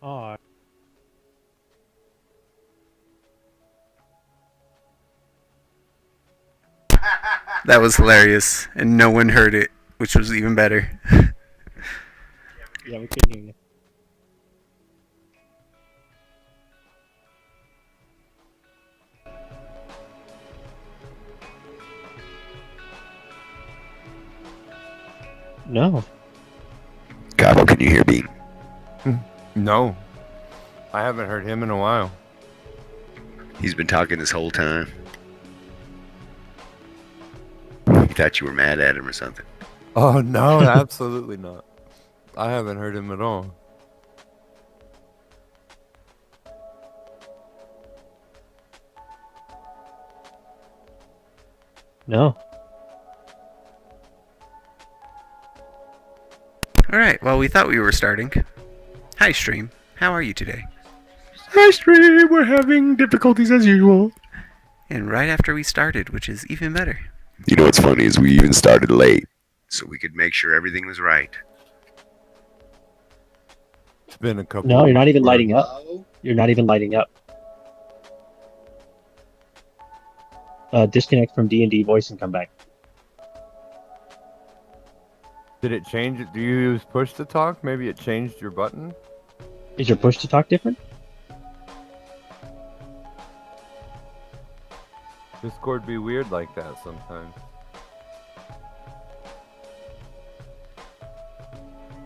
Oh. That was hilarious, and no one heard it, which was even better. Yeah, we couldn't hear you. No. Gabo, can you hear me? No. I haven't heard him in a while. He's been talking this whole time. He thought you were mad at him or something. Oh, no, absolutely not. I haven't heard him at all. No. Alright, well, we thought we were starting. Hi, stream. How are you today? Hi, stream. We're having difficulties as usual. And right after we started, which is even better. You know what's funny is we even started late, so we could make sure everything was right. It's been a couple. No, you're not even lighting up. You're not even lighting up. Disconnect from D&D voice and come back. Did it change? Do you use push to talk? Maybe it changed your button? Is your push to talk different? Discord be weird like that sometimes.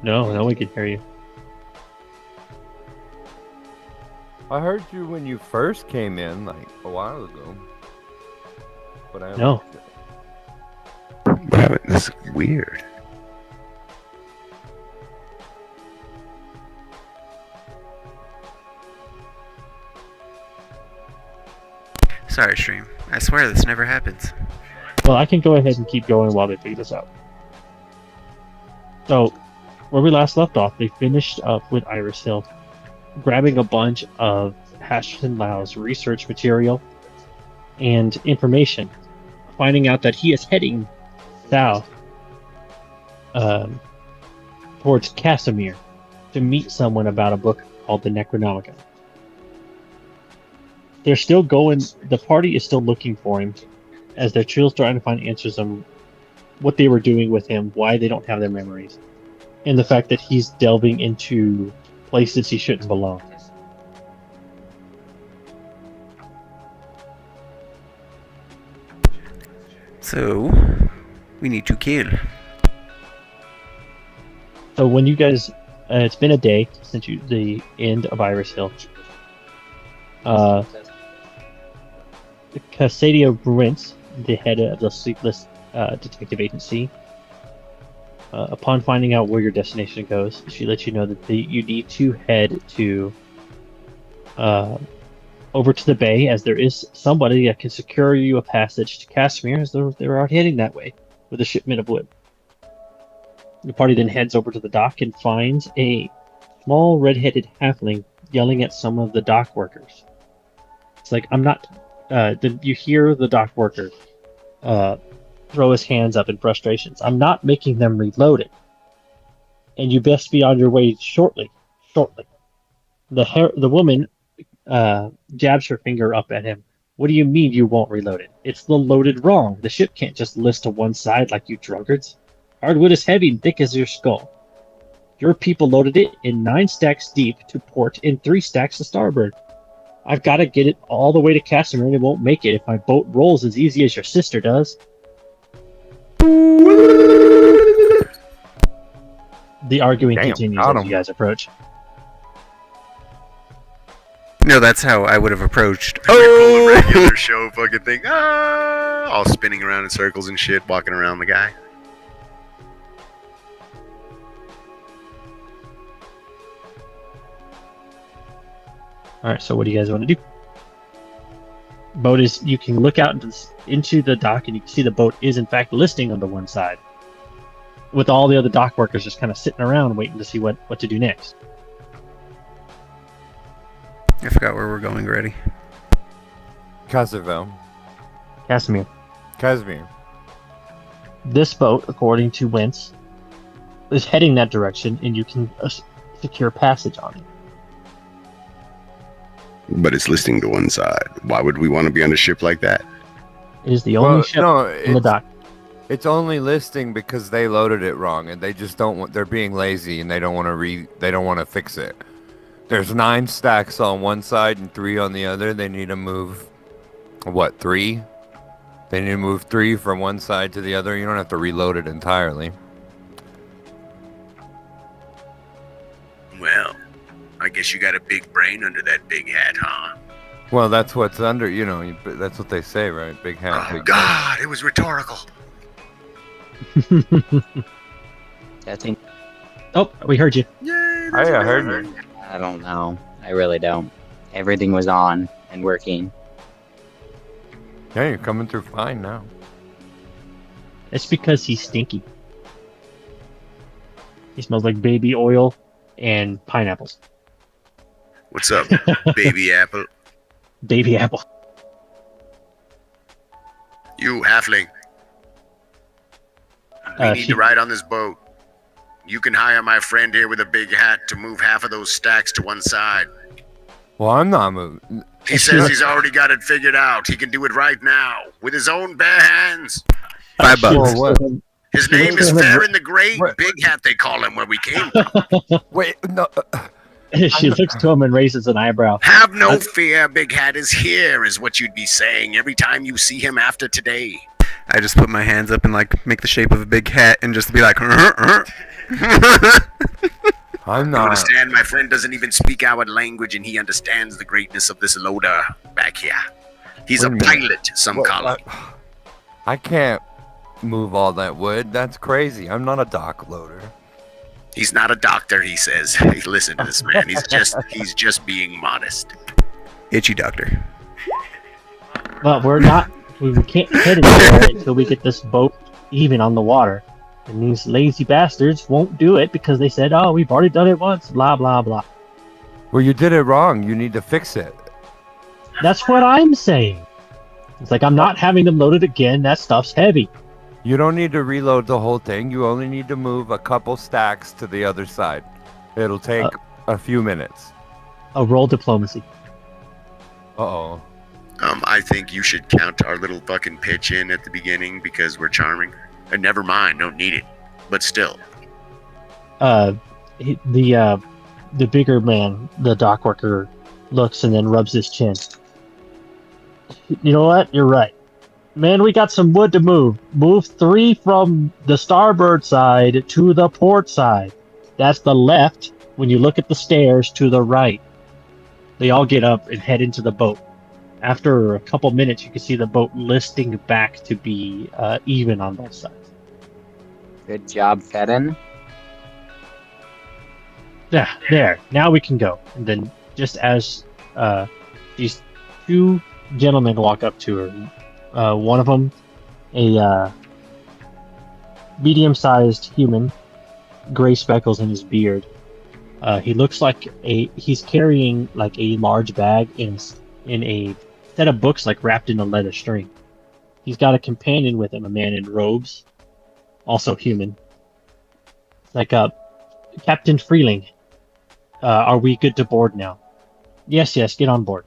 No one can hear you. I heard you when you first came in, like, a while ago. But I No. Wow, this is weird. Sorry, stream. I swear this never happens. Well, I can go ahead and keep going while they figure this out. So, where we last left off, they finished up with Iris Hill, grabbing a bunch of Hashton Lau's research material and information, finding out that he is heading south towards Casimir to meet someone about a book called the Necronomicon. They're still going, the party is still looking for him as they're still trying to find answers on what they were doing with him, why they don't have their memories, and the fact that he's delving into places he shouldn't belong. So, we need to kill. So when you guys, it's been a day since the end of Iris Hill. Cassadia Brentz, the head of the Sleepless Detective Agency, upon finding out where your destination goes, she lets you know that you need to head to over to the bay, as there is somebody that can secure you a passage to Casimir, as they're already heading that way with a shipment of wood. The party then heads over to the dock and finds a small red-headed halfling yelling at some of the dock workers. It's like, I'm not... you hear the dock worker throw his hands up in frustrations. I'm not making them reload it. And you best be on your way shortly. The woman jabs her finger up at him. What do you mean you won't reload it? It's loaded wrong. The ship can't just list to one side like you drunkards. Hardwood is heavy and thick as your skull. Your people loaded it in 9 stacks deep to port and 3 stacks to starboard. I've got to get it all the way to Casimir and it won't make it if my boat rolls as easy as your sister does. The arguing continues as you guys approach. No, that's how I would have approached. Oh! A regular show fucking thing. All spinning around in circles and shit, walking around the guy. Alright, so what do you guys want to do? Boat is, you can look out into the dock and you can see the boat is in fact listing on the one side. with all the other dock workers just kind of sitting around waiting to see what to do next. I forgot where we're going already. Cassaville. Casimir, Casimir. this boat, according to Wentz, is heading that direction, and you can secure passage on it. But it's listing to one side. Why would we want to be on a ship like that? It is the only ship no, in the dock. It's only listing because they loaded it wrong, and they just don't want. They're being lazy, and they don't want to They don't want to fix it. There's 9 stacks on one side and 3 on the other. They need to move. What, 3? They need to move 3 from one side to the other. You don't have to reload it entirely. Well, I guess you got a big brain under that big hat, huh? Well, that's what's under. That's what they say, right? Big hat. Oh, Big God, it was rhetorical. I think Oh, we heard you. Yay, I heard you. I don't know. I really don't. Everything was on and working. Yeah, you're coming through fine now. It's because he's stinky. He smells like baby oil and pineapples. What's up, baby apple? Baby apple. You, halfling. We need to ride on this boat. You can hire my friend here with a big hat to move half of those stacks to one side. Well, I'm not moving. He says he's already got it figured out. He can do it right now, with his own bare hands. $5. Well, what? His name is Fair in the Great. Big Hat, they call him where we came from. Wait, no. She looks to him and raises an eyebrow. Have no fear, Big Hat is here, is what you'd be saying every time you see him after today. I just put my hands up and like make the shape of a big hat and just be like, I'm You not. understand, my friend doesn't even speak our language, and he understands the greatness of this loader back here. He's a Wait a minute. pilot, some Well, call him. I can't move all that wood. That's crazy. I'm not a dock loader. He's not a doctor, he says. Listen to this man. He's just being modest. itchy doctor. Well, we can't head anywhere until we get this boat even on the water. And these lazy bastards won't do it because they said, oh, we've already done it once, blah, blah, blah. Well, you did it wrong. You need to fix it. That's what I'm saying. It's like, I'm not having them loaded again. That stuff's heavy. You don't need to reload the whole thing. You only need to move a couple stacks to the other side. It'll take a few minutes. Roll diplomacy. Uh-oh. I think you should count our little fucking pitch in at the beginning because we're charming. And never mind, don't need it. But still. The bigger man, the dock worker, looks and then rubs his chin. You know what? You're right. Man, we got some wood to move. Move 3 from the starboard side to the port side. That's the left when you look at the stairs to the right. They all get up and head into the boat. After a couple minutes, you can see the boat listing back to be even on both sides. Good job, Fedden. Yeah, there. Now we can go. And then just as these 2 gentlemen walk up to her, one of them, a medium-sized human, gray speckles in his beard. He looks like he's carrying like a large bag in a set of books like wrapped in a leather string. He's got a companion with him, a man in robes, also human. Like Captain Freeling. Are we good to board now? Yes, get on board.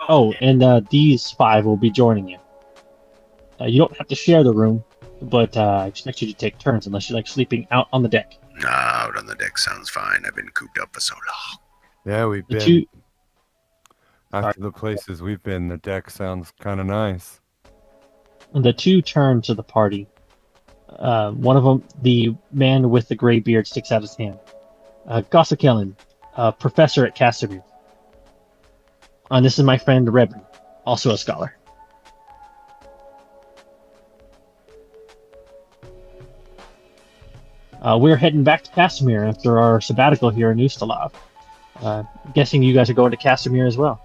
Oh, and these 5 will be joining you. You don't have to share the room, but I expect you to take turns unless you like sleeping out on the deck. Out on the deck sounds fine. I've been cooped up for so long. Yeah, we've The been. two, After the places we've been, the deck sounds kind of nice. the 2 turn to the party. One of them, the man with the gray beard, sticks out his hand. Gossakellen, professor at Casimir. And this is my friend Rebrin, also a scholar. We're heading back to Casimir after our sabbatical here in Ustalav. Guessing you guys are going to Casimir as well.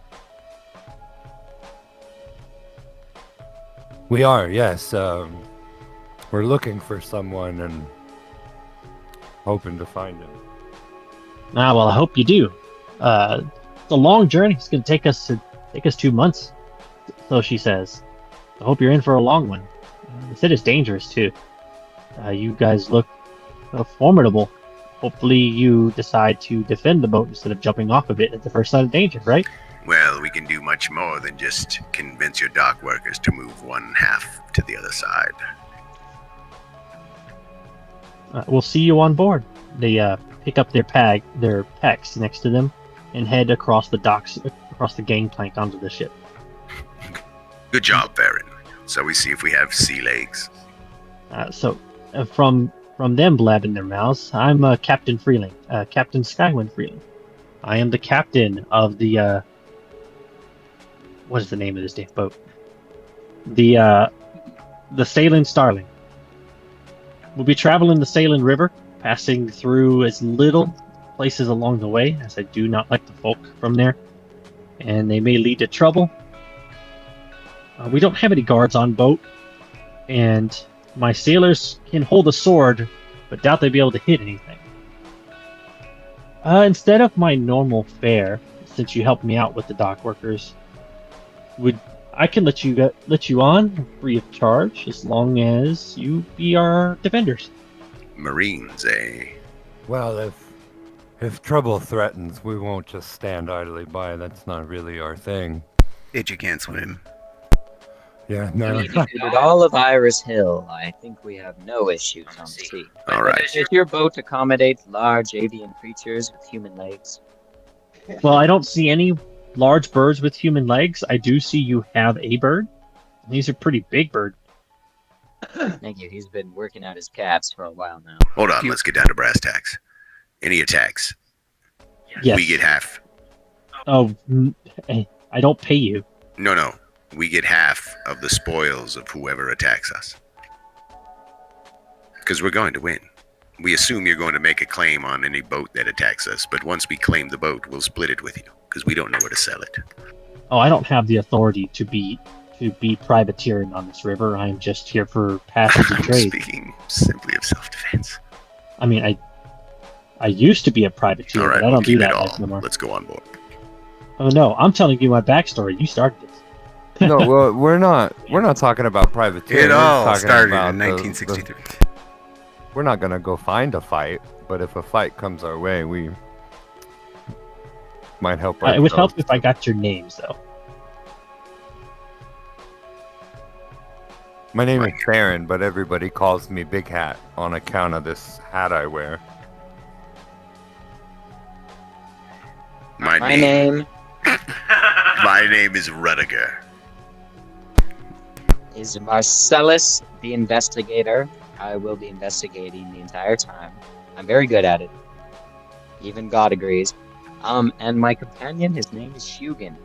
We are, yes. We're looking for someone and hoping to find him. Ah, well, I hope you do. It's a long journey. It's going to take us 2 months. So she says. I hope you're in for a long one. They said it's dangerous too. You guys look formidable. Hopefully you decide to defend the boat instead of jumping off of it at the first sign of danger, right? Well, we can do much more than just convince your dock workers to move one half to the other side. We'll see you on board. They pick up their packs next to them and head across the docks, across the gangplank onto the ship. Good job, Baron. So we see if we have sea legs. From them blabbing their mouths, I'm Captain Freeling, Captain Skywind Freeling. I am the captain of the what is the name of this damn boat? The Sailing Starling. We'll be traveling the Sailing River, passing through as little places along the way, as I do not like the folk from there, and they may lead to trouble. We don't have any guards on boat, and my sailors can hold a sword, but doubt they'd be able to hit anything. Instead of my normal fare, since you helped me out with the dock workers, I can let you on free of charge as long as you be our defenders. Marines, eh? Well, if trouble threatens, we won't just stand idly by. That's not really our thing. Itchy can't swim. Yeah, I no. mean, if we did all of Iris Hill, I think we have no issues on the sea. All right. Does your boat accommodate large avian creatures with human legs? Well, I don't see any large birds with human legs. I do see you have a bird. He's a pretty big bird. Thank you. He's been working out his calves for a while now. Hold on, let's get down to brass tacks. Any attacks, Yes. we get half. Oh, I don't pay you. No. We get half of the spoils of whoever attacks us. Because we're going to win. We assume you're going to make a claim on any boat that attacks us, but once we claim the boat, we'll split it with you, because we don't know where to sell it. Oh, I don't have the authority to be privateering on this river. I'm just here for passage and I'm trade. speaking simply of self-defense. I mean, I used to be a privateer, All right, but I we'll don't do keep that it life all. no more. Let's go on board. Oh no, I'm telling you my backstory. You started this. No, well, we're not talking about privateering. It We're all talking started about in 1963. We're not gonna go find a fight, but if a fight comes our way, we might help. It would help if I ourselves. got your names, though. My name is Baron, but everybody calls me Big Hat on account of this hat I wear. My My name name is Rudiger. is Marcellus, the investigator. I will be investigating the entire time. I'm very good at it. Even God agrees. And my companion, his name is Hugin.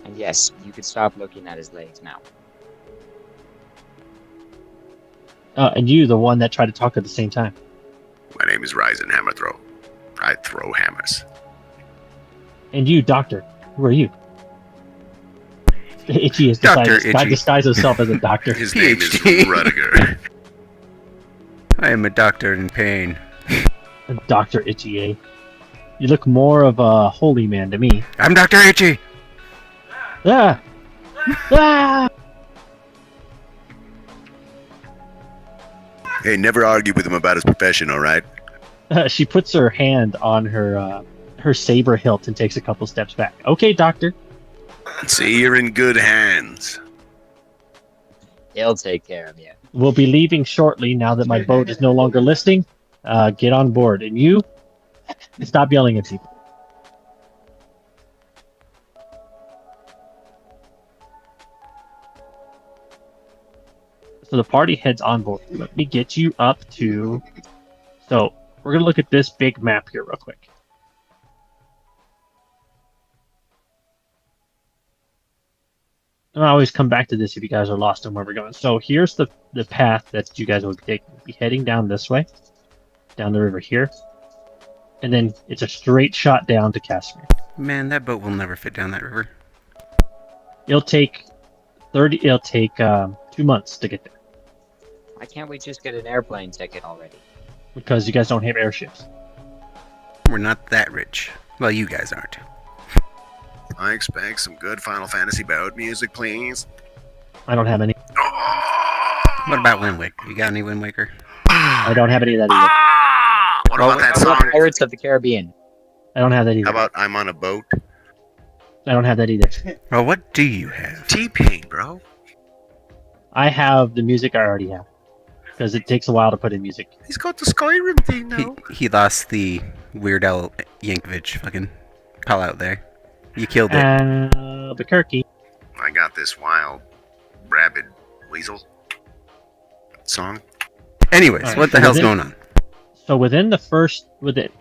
And yes, you could stop looking at his legs now. And you, the one that tried to talk at the same time. My name is Ryzen Hammerthrow. I throw hammers. And you, Doctor. Who are you? Itchy has Dr. decided to Itchy. disguise himself as a doctor. His name is PhD. Rudiger. I am a doctor in pain. Dr. Itchy, eh? You look more of a holy man to me. I'm Dr. Itchy! Ah! Ah! Hey, never argue with him about his profession, all right? She puts her hand on her saber hilt and takes a couple steps back. Okay, Doctor. See, you're in good hands. He'll take care of you. We'll be leaving shortly now that my boat is no longer listing. Get on board. And you, stop yelling at people. So the party heads on board. Let me get you up to... So, we're going to look at this big map here real quick. And I always come back to this if you guys are lost on where we're going. So here's the path that you guys will be taking. Be heading down this way, down the river here, and then it's a straight shot down to Casimir. Man, that boat will never fit down that river. It'll take It'll take 2 months to get there Why can't we just get an airplane ticket already? because you guys don't have airships. We're not that rich. Well, you guys aren't. I expect some good Final Fantasy boat music, please. I don't have any. What about Wind Waker? You got any Wind Waker? I don't have any of that either. What about that How about song? Pirates of the Caribbean? I don't have that either. How about I'm on a boat? I don't have that either. Well, what do you have? T-Pain, bro. I have the music I already have because it takes a while to put in music. He's got the Skyrim thing now. He lost the Weird Al Yankovic fucking call out there. You killed it. Albuquerque. I got this wild rabid weasel song. Anyways, Alright, what the so hell's within- going on? So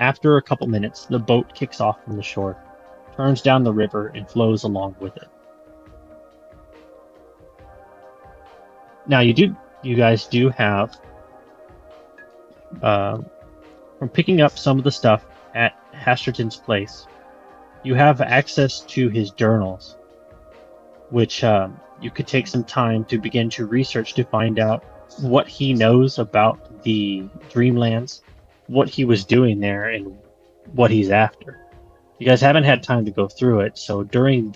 after a couple minutes, the boat kicks off from the shore, turns down the river, and flows along with it. Now you guys do have, from picking up some of the stuff at Hasterton's place, you have access to his journals, which you could take some time to begin to research to find out what he knows about the Dreamlands, what he was doing there, and what he's after. You guys haven't had time to go through it, so during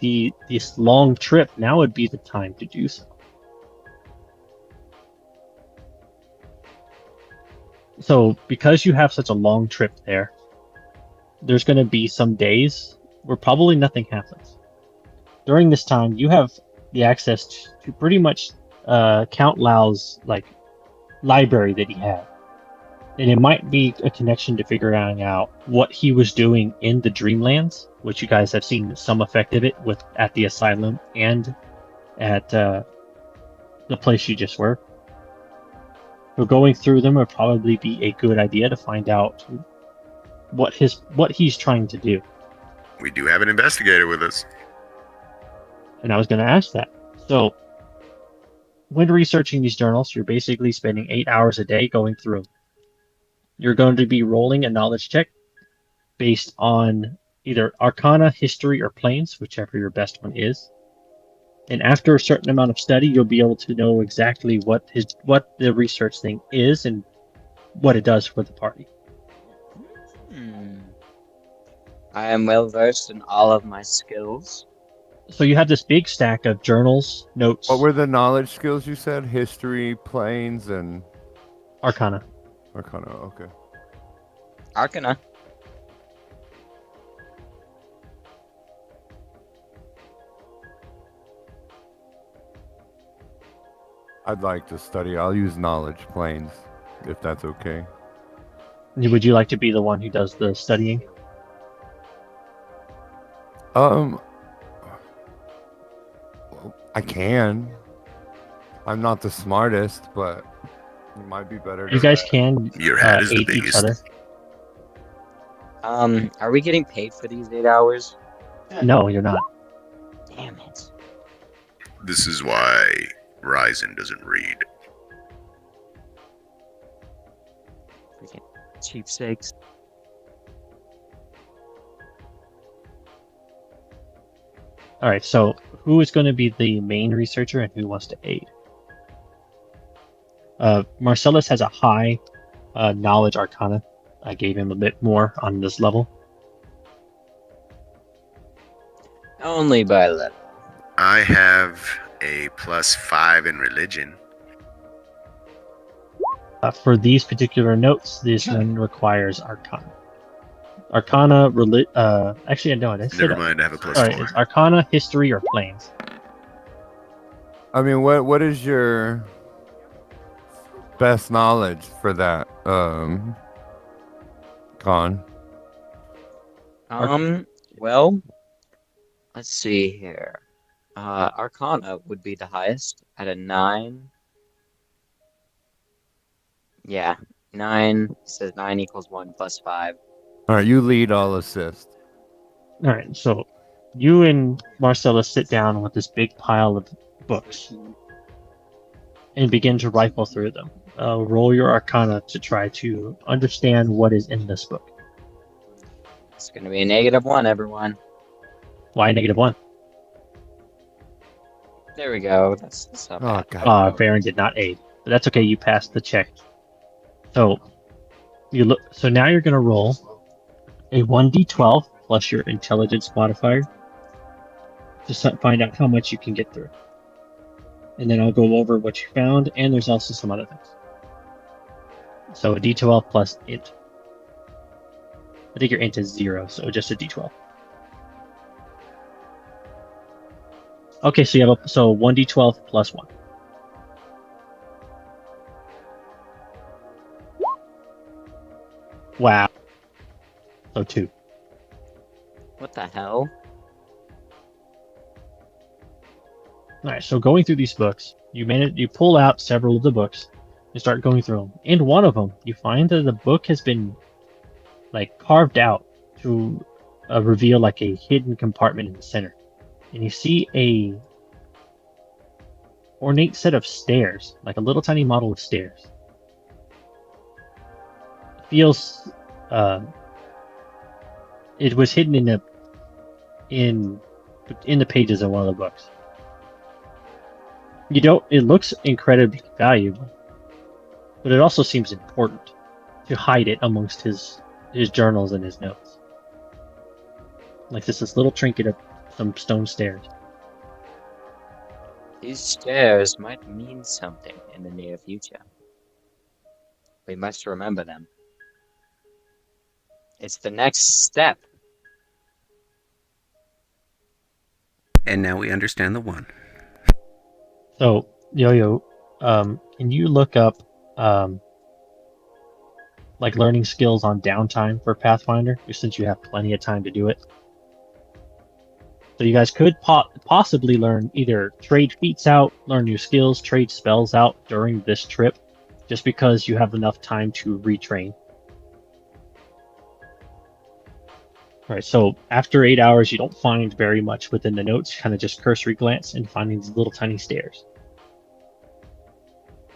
this long trip, now would be the time to do so. So, because you have such a long trip there, there's going to be some days where probably nothing happens. During this time, you have the access to pretty much Count Lau's library that he had. And it might be a connection to figuring out what he was doing in the Dreamlands, which you guys have seen some effect of it at the asylum and at the place you just were. So going through them would probably be a good idea to find out what he's trying to do. We do have an investigator with us. And I was going to ask that. So when researching these journals, you're basically spending 8 hours a day going through them. You're going to be rolling a knowledge check based on either Arcana, History, or Planes, whichever your best one is. And after a certain amount of study, you'll be able to know exactly what the research thing is and what it does for the party. I am well versed in all of my skills. So you have this big stack of journals, notes, What were the knowledge skills you said? History, planes, and Arcana. Arcana. Okay. Arcana. I'd like to study. I'll use knowledge planes, if that's okay. Would you like to be the one who does the studying? Well, I can. I'm not the smartest, but it might be better. You guys can Your hat is the aid each biggest. other. Are we getting paid for these 8 hours? No, you're not. Damn it. This is why Ryzen doesn't read. Freaking cheapsakes. All right, so who is going to be the main researcher and who wants to aid? Marcellus has a high knowledge Arcana. I gave him a bit more on this level. Only by level. I have a +5 in religion. For these particular notes, this one requires Arcana. Arcana, actually, no, I didn't say Never that. mind, I have a All right, +4. it's Arcana, History, or Planes. I mean, what is your best knowledge for that, Con? Well, let's see here. Arcana would be the highest at a 9. Yeah, 9. It says 9 equals 1 plus 5. All right, you lead. I'll assist. All right, so you and Marcellus sit down with this big pile of books and begin to rifle through them. Roll your Arcana to try to understand what is in this book. It's going to be a -1, everyone. Why -1? There There we go. That's not Oh, bad. God. Baron did not aid, but that's okay. You passed the check. So you look. So now you're gonna roll a 1d12 plus your intelligence modifier to find out how much you can get through. And then I'll go over what you found, and there's also some other things. So a d12 plus int. I think your int is 0, so just a d12. Okay, so you have 1d12 plus 1. Wow. So 2. What the hell? Alright, so going through these books, you pull out several of the books and start going through them. In one of them, you find that the book has been like carved out to reveal like a hidden compartment in the center. And you see a ornate set of stairs, like a little tiny model of stairs. It feels it was hidden in the pages of one of the books. It looks incredibly valuable, but it also seems important to hide it amongst his journals and his notes. Like this little trinket of some stone stairs. These stairs might mean something in the near future. We must remember them. It's the next step. And now we understand the one. So, Yo-Yo, can you look up like learning skills on downtime for Pathfinder, since you have plenty of time to do it? So you guys could possibly learn either trade feats out, learn new skills, trade spells out during this trip, just because you have enough time to retrain. Alright, so after 8 hours, you don't find very much within the notes, kind of just cursory glance and finding these little tiny stairs.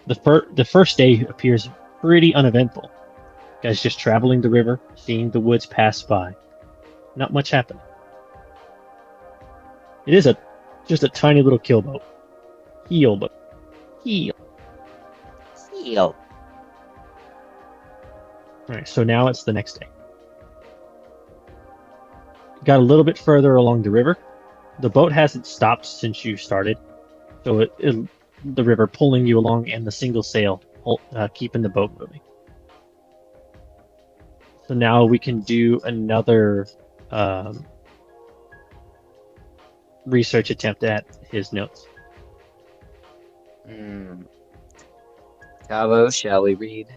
The first day appears pretty uneventful. You guys just traveling the river, seeing the woods pass by. Not much happening. It is just a tiny little keelboat. Heel. Alright, so now it's the next day. Got a little bit further along the river. The boat hasn't stopped since you started, so the river pulling you along and the single sail keeping the boat moving. So now we can do another research attempt at his notes. Cabo, shall we read?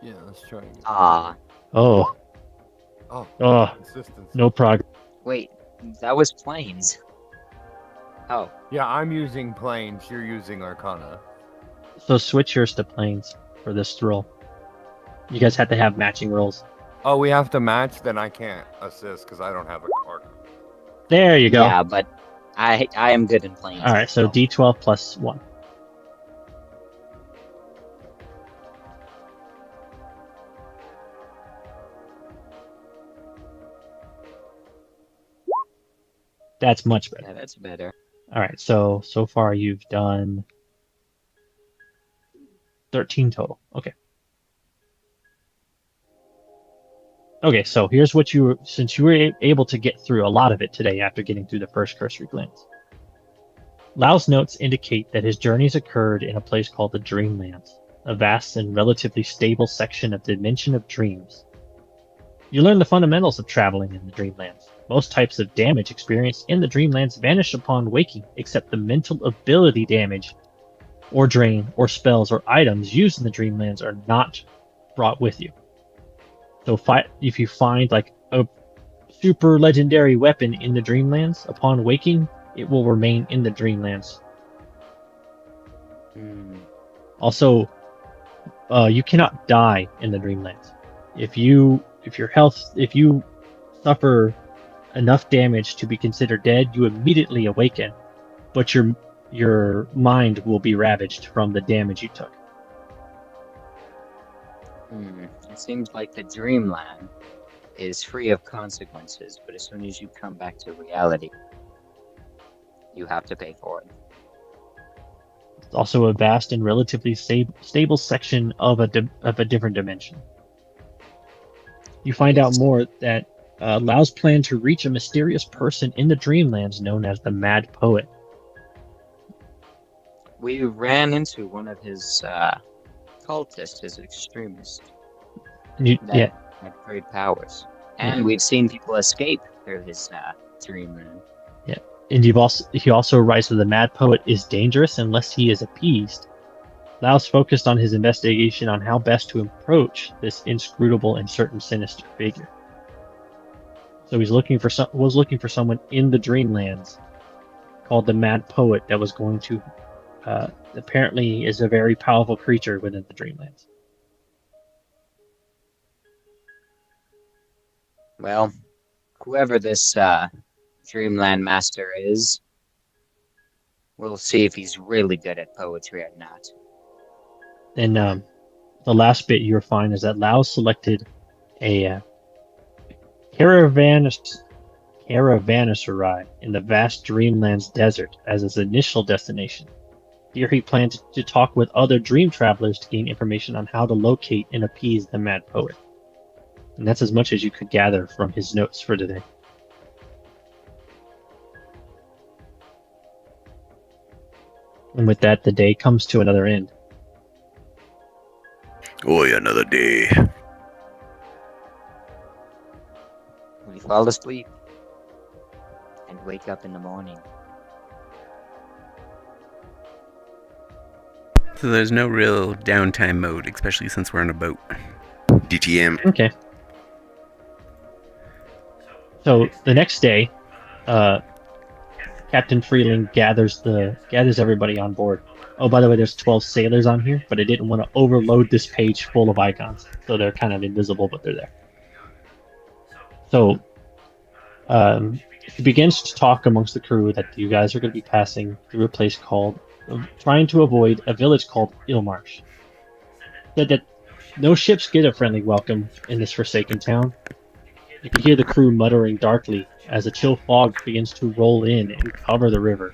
Yeah, let's try. Ah. Oh, Consistency. no progress. Wait, that was planes. Oh. Yeah, I'm using planes. You're using Arcana. So switch yours to planes for this roll. You guys have to have matching rolls. Oh, we have to match? Then I can't assist because I don't have a card. There you go. Yeah, but I am good in planes. All right, so D12 plus 1. That's much better. Yeah, that's better. All right, so far you've done 13 total. Okay. Okay, so here's what since you were able to get through a lot of it today after getting through the first cursory glance. Lau's notes indicate that his journeys occurred in a place called the Dreamlands, a vast and relatively stable section of the dimension of dreams. You learn the fundamentals of traveling in the Dreamlands. Most types of damage experienced in the Dreamlands vanish upon waking, except the mental ability damage, or drain, or spells, or items used in the Dreamlands are not brought with you. So if you find like a super legendary weapon in the Dreamlands, upon waking, it will remain in the Dreamlands. Also, you cannot die in the Dreamlands. If you suffer enough damage to be considered dead, you immediately awaken, but your mind will be ravaged from the damage you took. It seems like the Dreamland is free of consequences, but as soon as you come back to reality, You have to pay for it. It's also a vast and relatively stable section of a different dimension. You find out more that Lao's plan to reach a mysterious person in the Dreamlands known as the Mad Poet. We ran into one of his cultists, his extremists, that had great powers. And we've seen people escape through his dreamland. Yeah, and he also writes that the Mad Poet is dangerous unless he is appeased. Lao's focused on his investigation on how best to approach this inscrutable and certain sinister figure. So he's looking for someone in the Dreamlands called the Mad Poet that was going to apparently is a very powerful creature within the Dreamlands. Well, whoever this Dreamland Master is, we'll see if he's really good at poetry or not. Then the last bit you'll find is that Lao selected a caravanserai in the vast Dreamlands desert as his initial destination. Here he planned to talk with other dream travelers to gain information on how to locate and appease the Mad Poet. And that's as much as you could gather from his notes for today. And with that, the day comes to another end. Oh, another day. We fall asleep and wake up in the morning. So there's no real downtime mode, especially since we're on a boat. DTM. Okay. So the next day, Captain Freeling gathers everybody on board. Oh, by the way, there's 12 sailors on here, but I didn't want to overload this page full of icons, so they're kind of invisible, but they're there. So he begins to talk amongst the crew that you guys are going to be passing through a place called, trying to avoid a village called Ilmarsh. Said that no ships get a friendly welcome in this forsaken town. You can hear the crew muttering darkly as a chill fog begins to roll in and cover the river.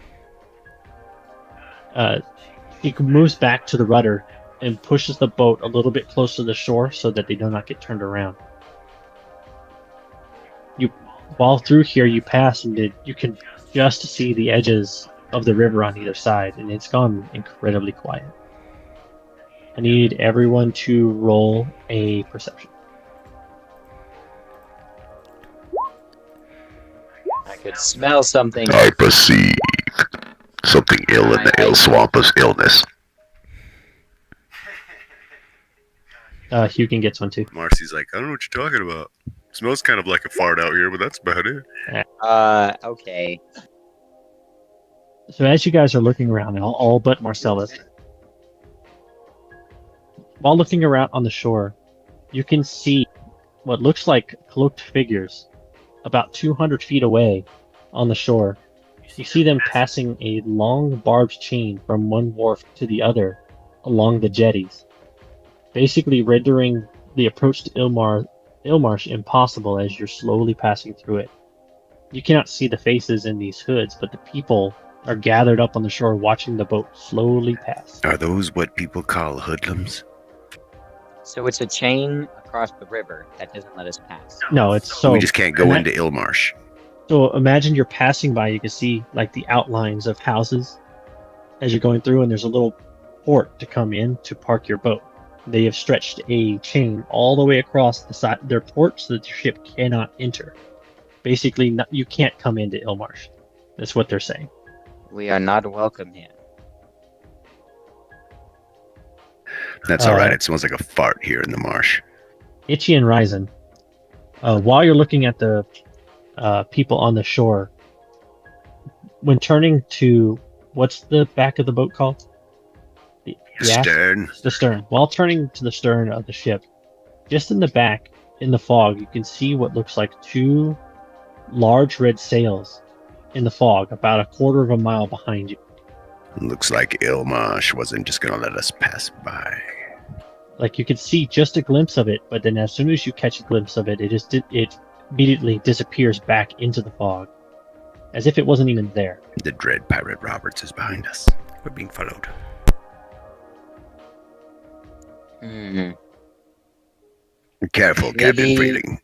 He moves back to the rudder and pushes the boat a little bit closer to the shore so that they do not get turned around. While through here you pass and you can just see the edges of the river on either side, and it's gone incredibly quiet. I need everyone to roll a perception. I could smell something. I perceive something ill in the ill swamp of illness. Hugin gets one too. Marcy's like, I don't know what you're talking about. Smells kind of like a fart out here, but that's about it. Okay. So as you guys are looking around, all but Marcellus, while looking around on the shore, you can see what looks like cloaked figures about 200 feet away on the shore. You see them passing a long barbed chain from one wharf to the other along the jetties, basically rendering the approach to Ilmarsh impossible as you're slowly passing through it. You cannot see the faces in these hoods, but the people are gathered up on the shore watching the boat slowly pass. Are those what people call hoodlums? So it's a chain across the river that doesn't let us pass. No, it's so... We just can't go into Ilmarsh. So imagine you're passing by, you can see like the outlines of houses as you're going through, and there's a little port to come in to park your boat. They have stretched a chain all the way across the side, their port, so that your ship cannot enter. Basically, you can't come into Ilmarsh. That's what they're saying. We are not welcome here. That's alright, it smells like a fart here in the marsh. Itchy and Ryzen, while you're looking at the people on the shore, when turning to, what's the back of the boat called? The stern. The stern. While turning to the stern of the ship, just in the back, in the fog, you can see what looks like two large red sails in the fog, about a quarter of a mile behind you. Looks like Ilmarsh wasn't just gonna let us pass by. Like, you could see just a glimpse of it, but then as soon as you catch a glimpse of it, it immediately disappears back into the fog. as if it wasn't even there. The dread pirate Roberts is behind us. We're being followed. Hmm. Careful, Captain Maybe- Freeling.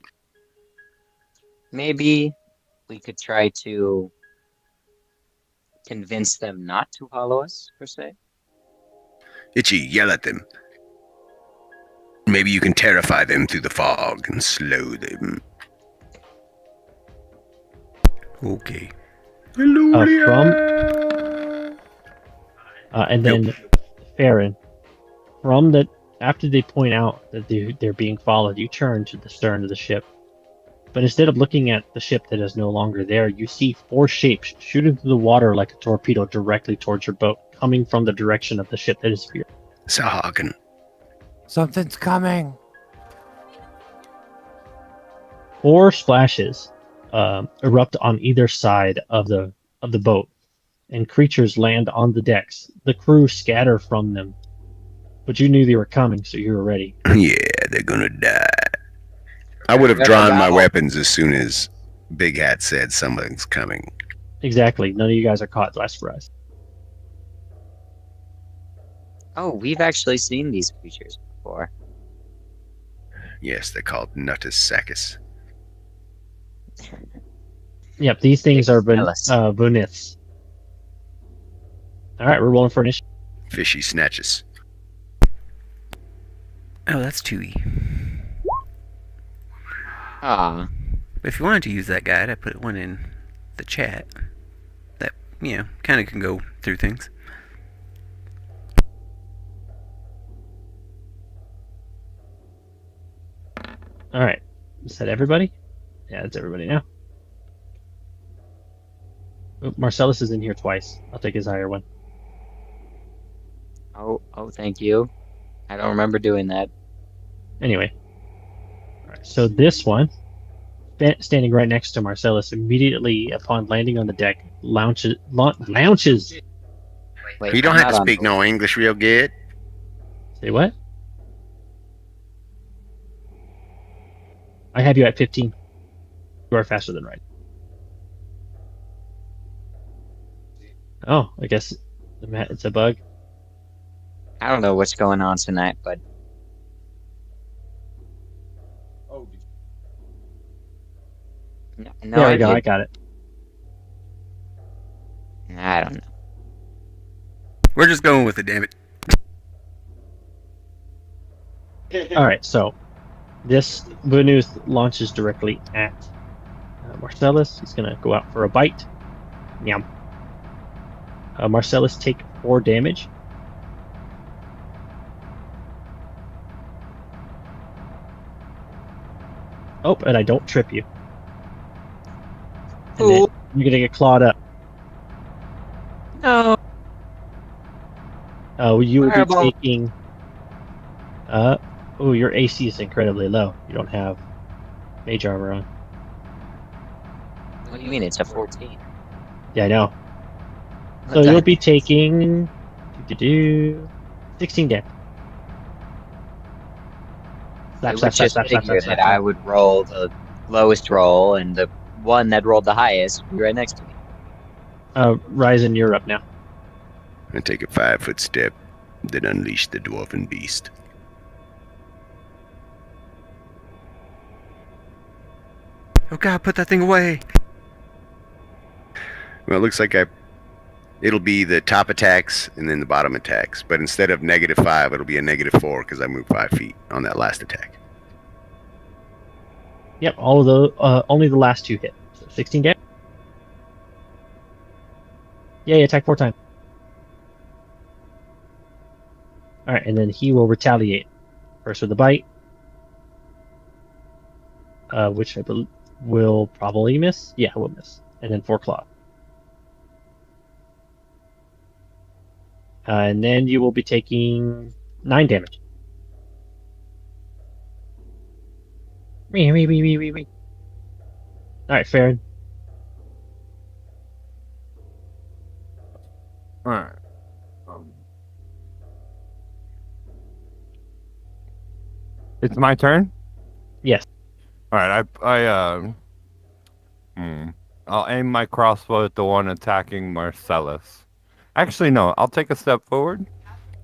Maybe we could try to convince them not to follow us, per se. Itchy, yell at them. Maybe you can terrify them through the fog and slow them. Okay. Hello, And then Farron, from the after they point out that they're being followed, you turn to the stern of the ship. But instead of looking at the ship that is no longer there, you see 4 shapes shooting through the water like a torpedo directly towards your boat, coming from the direction of the ship that is here. Sahagin. Something's coming. 4 splashes erupt on either side of the boat, and creatures land on the decks. The crew scatter from them, but you knew they were coming, so you were ready. Yeah, they're gonna die. I would have drawn my weapons as soon as Big Hat said something's coming. Exactly. None of you guys are caught. Last surprise. Oh, we've actually seen these creatures before. Yes, they're called Nuttus Sackus. Yep, these things are Ellis. Buniths. All right, we're rolling for initiative. Fishy Snatches. Oh, that's 2E. Ah, If you wanted to use that guide, I put one in the chat. That, kind of can go through things. All right, is that everybody? Yeah, that's everybody now. Oh, Marcellus is in here twice. I'll take his higher one. oh, thank you. I don't remember doing that. Anyway, all right. So this one, standing right next to Marcellus, immediately upon landing on the deck, launches. Wait, You don't I'm have not to on speak board. no English real good. Say what? I have you at 15. You are faster than right. Oh, I guess it's a bug. I don't know what's going on tonight, but no, There we go. I got it. I don't know. We're just going with it, damn it. All right, so this Bunuth launches directly at Marcellus. He's gonna go out for a bite. Yum. Marcellus, take 4 damage. Oh, and I don't trip you. And then Ooh. you're gonna get clawed up. No. You will be Fireball. taking. Your AC is incredibly low. You don't have mage armor on. What do you mean? It's a 14. Yeah, I know. What So the you'll heck? be taking 16 damage. I would just figure that I would roll the lowest roll, and the one that rolled the highest would be right next to me. Ryzen, you're up now. I take a 5-foot step, then unleash the dwarven beast. Oh god, put that thing away! Well, it looks like it'll be the top attacks and then the bottom attacks. But instead of -5, it'll be a -4 because I moved 5 feet on that last attack. Yep, all of the only the last 2 hit. So 16 damage. Yeah, attack 4 times. All right, and then he will retaliate. First with a bite, which I believe will probably miss. Yeah, will miss. And then 4 claw. And then you will be taking 9 damage. Wee. All right, Farron. All right. It's my turn. Yes. All right. I'll aim my crossbow at the one attacking Marcellus. Actually, no. I'll take a step forward,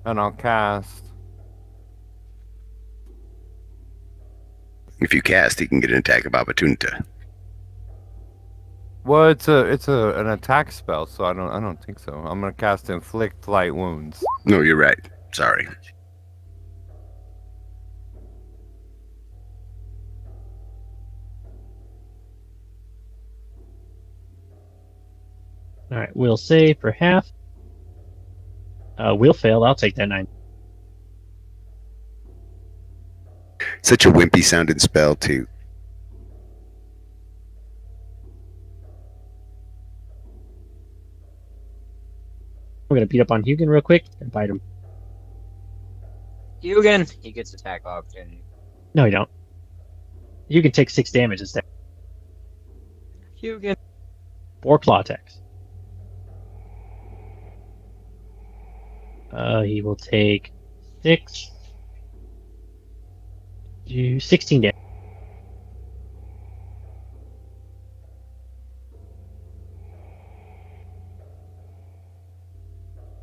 and I'll cast. If you cast, he can get an attack of opportunity. Well, it's an attack spell, so I don't think so. I'm gonna cast inflict light wounds. No, you're right. Sorry. All right, we'll save for half. We'll fail. I'll take that 9. Such a wimpy sounding spell too. We're gonna beat up on Hugin real quick and bite him. Hugin, he gets attack opportunity. No, you don't. You can take 6 damage instead. Hugin. 4 claw attacks. He will take 6. 16 damage.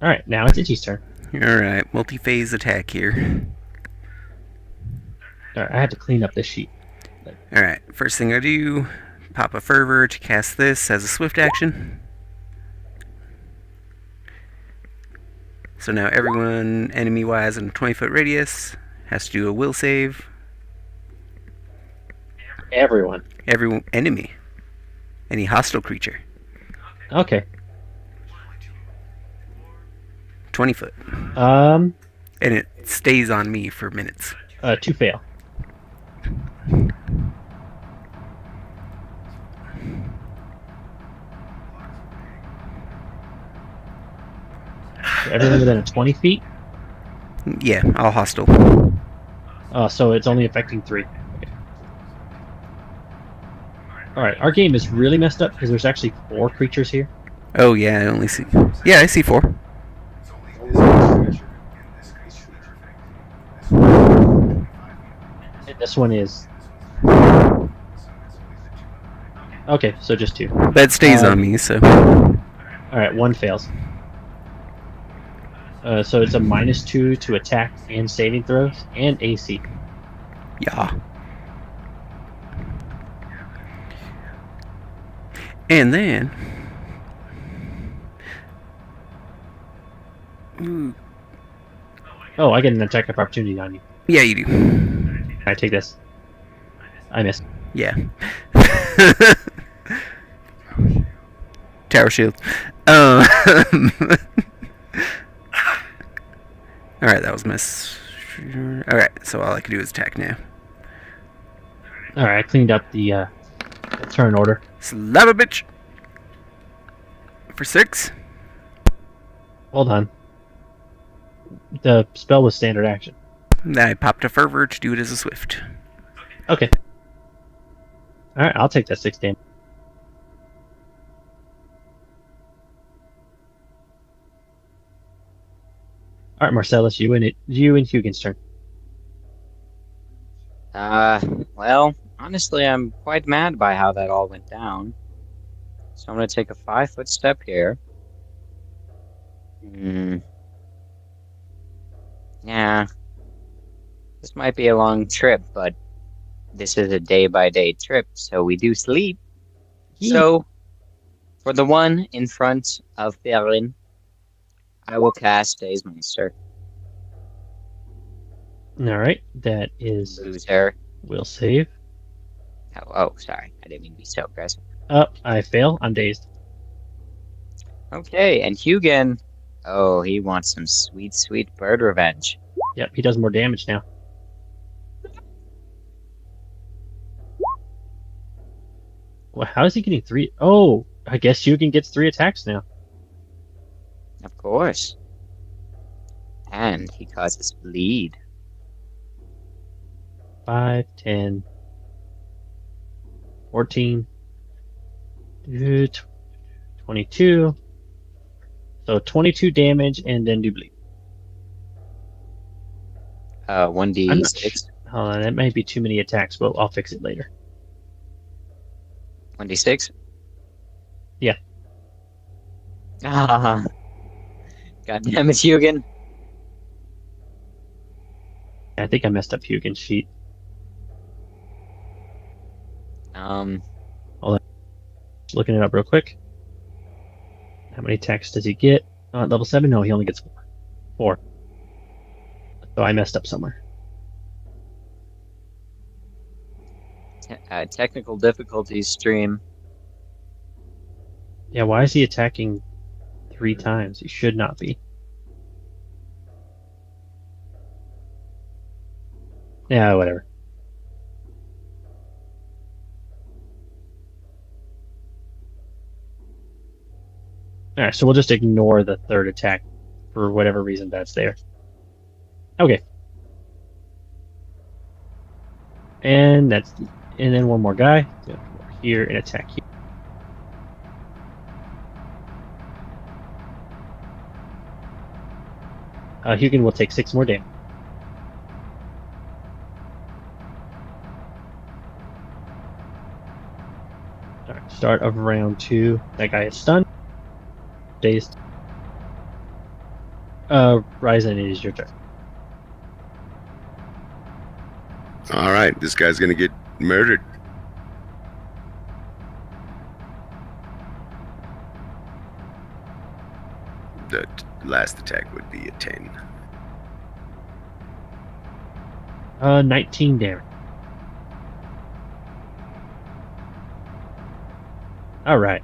Alright, now it's Itchy's turn. Alright, multi-phase attack here. Alright, I have to clean up this sheet. Alright, first thing I do, pop a fervor to cast this as a swift action. So now everyone enemy-wise in a 20-foot radius has to do a will save. Everyone. Every enemy. Any hostile creature. Okay. 20 foot. Um, And it stays on me for minutes. 2 fail. So everyone within 20 feet? Yeah, all hostile. So it's only affecting 3. Okay. Alright, our game is really messed up because there's actually 4 creatures here. Oh yeah, I only see... Yeah, I see 4. And this one is... Okay, so just 2. That stays on me, so... Alright, 1 fails. So it's a -2 to attack and saving throws and AC. Yeah. And then... Ooh. Oh, I get an attack of opportunity on you. Yeah, you do. I take this. I missed. Yeah. Tower shield. Alright, that was miss. Alright, so all I can do is attack now. Alright, I cleaned up the turn order. Slap a bitch! For 6? Hold on. The spell was standard action. Then I popped a fervor to do it as a swift. Okay. Alright, I'll take that 6 damage. Alright, Marcellus, you and Hugin's turn. Well, honestly, I'm quite mad by how that all went down. So I'm gonna take a 5-foot step here. Yeah. This might be a long trip, but this is a day-by-day trip, so we do sleep. So, for the one in front of Berlin, I will cast Daze Monster. Alright, that is... Loser. Will save. Oh, sorry. I didn't mean to be so aggressive. I fail. I'm dazed. Okay, and Hugin... Oh, he wants some sweet, sweet bird revenge. Yep, he does more damage now. Well, how is he getting 3? Oh, I guess Hugin gets 3 attacks now. Of course. And he causes bleed. 5, 10, 14, 22. So 22 damage and then do bleed. 1d6. Hold on, that might be too many attacks, but I'll fix it later. 1d6. Yeah. Ah, God damn it, Hugin. I think I messed up Hugin's sheet. Just looking it up real quick. How many attacks does he get? At level 7? No, he only gets 4. So I messed up somewhere. Technical difficulties stream. Yeah, why is he attacking 3 times? He should not be. Yeah, whatever. Alright, so we'll just ignore the 3rd attack for whatever reason that's there. Okay. And then one more guy. So over here and attack here. Hugin will take 6 more damage. Alright, start of round 2. That guy is stunned. Dazed. Ryzen, it is your turn. All right, this guy's gonna get murdered. The last attack would be a 10. 19 damage. Alright.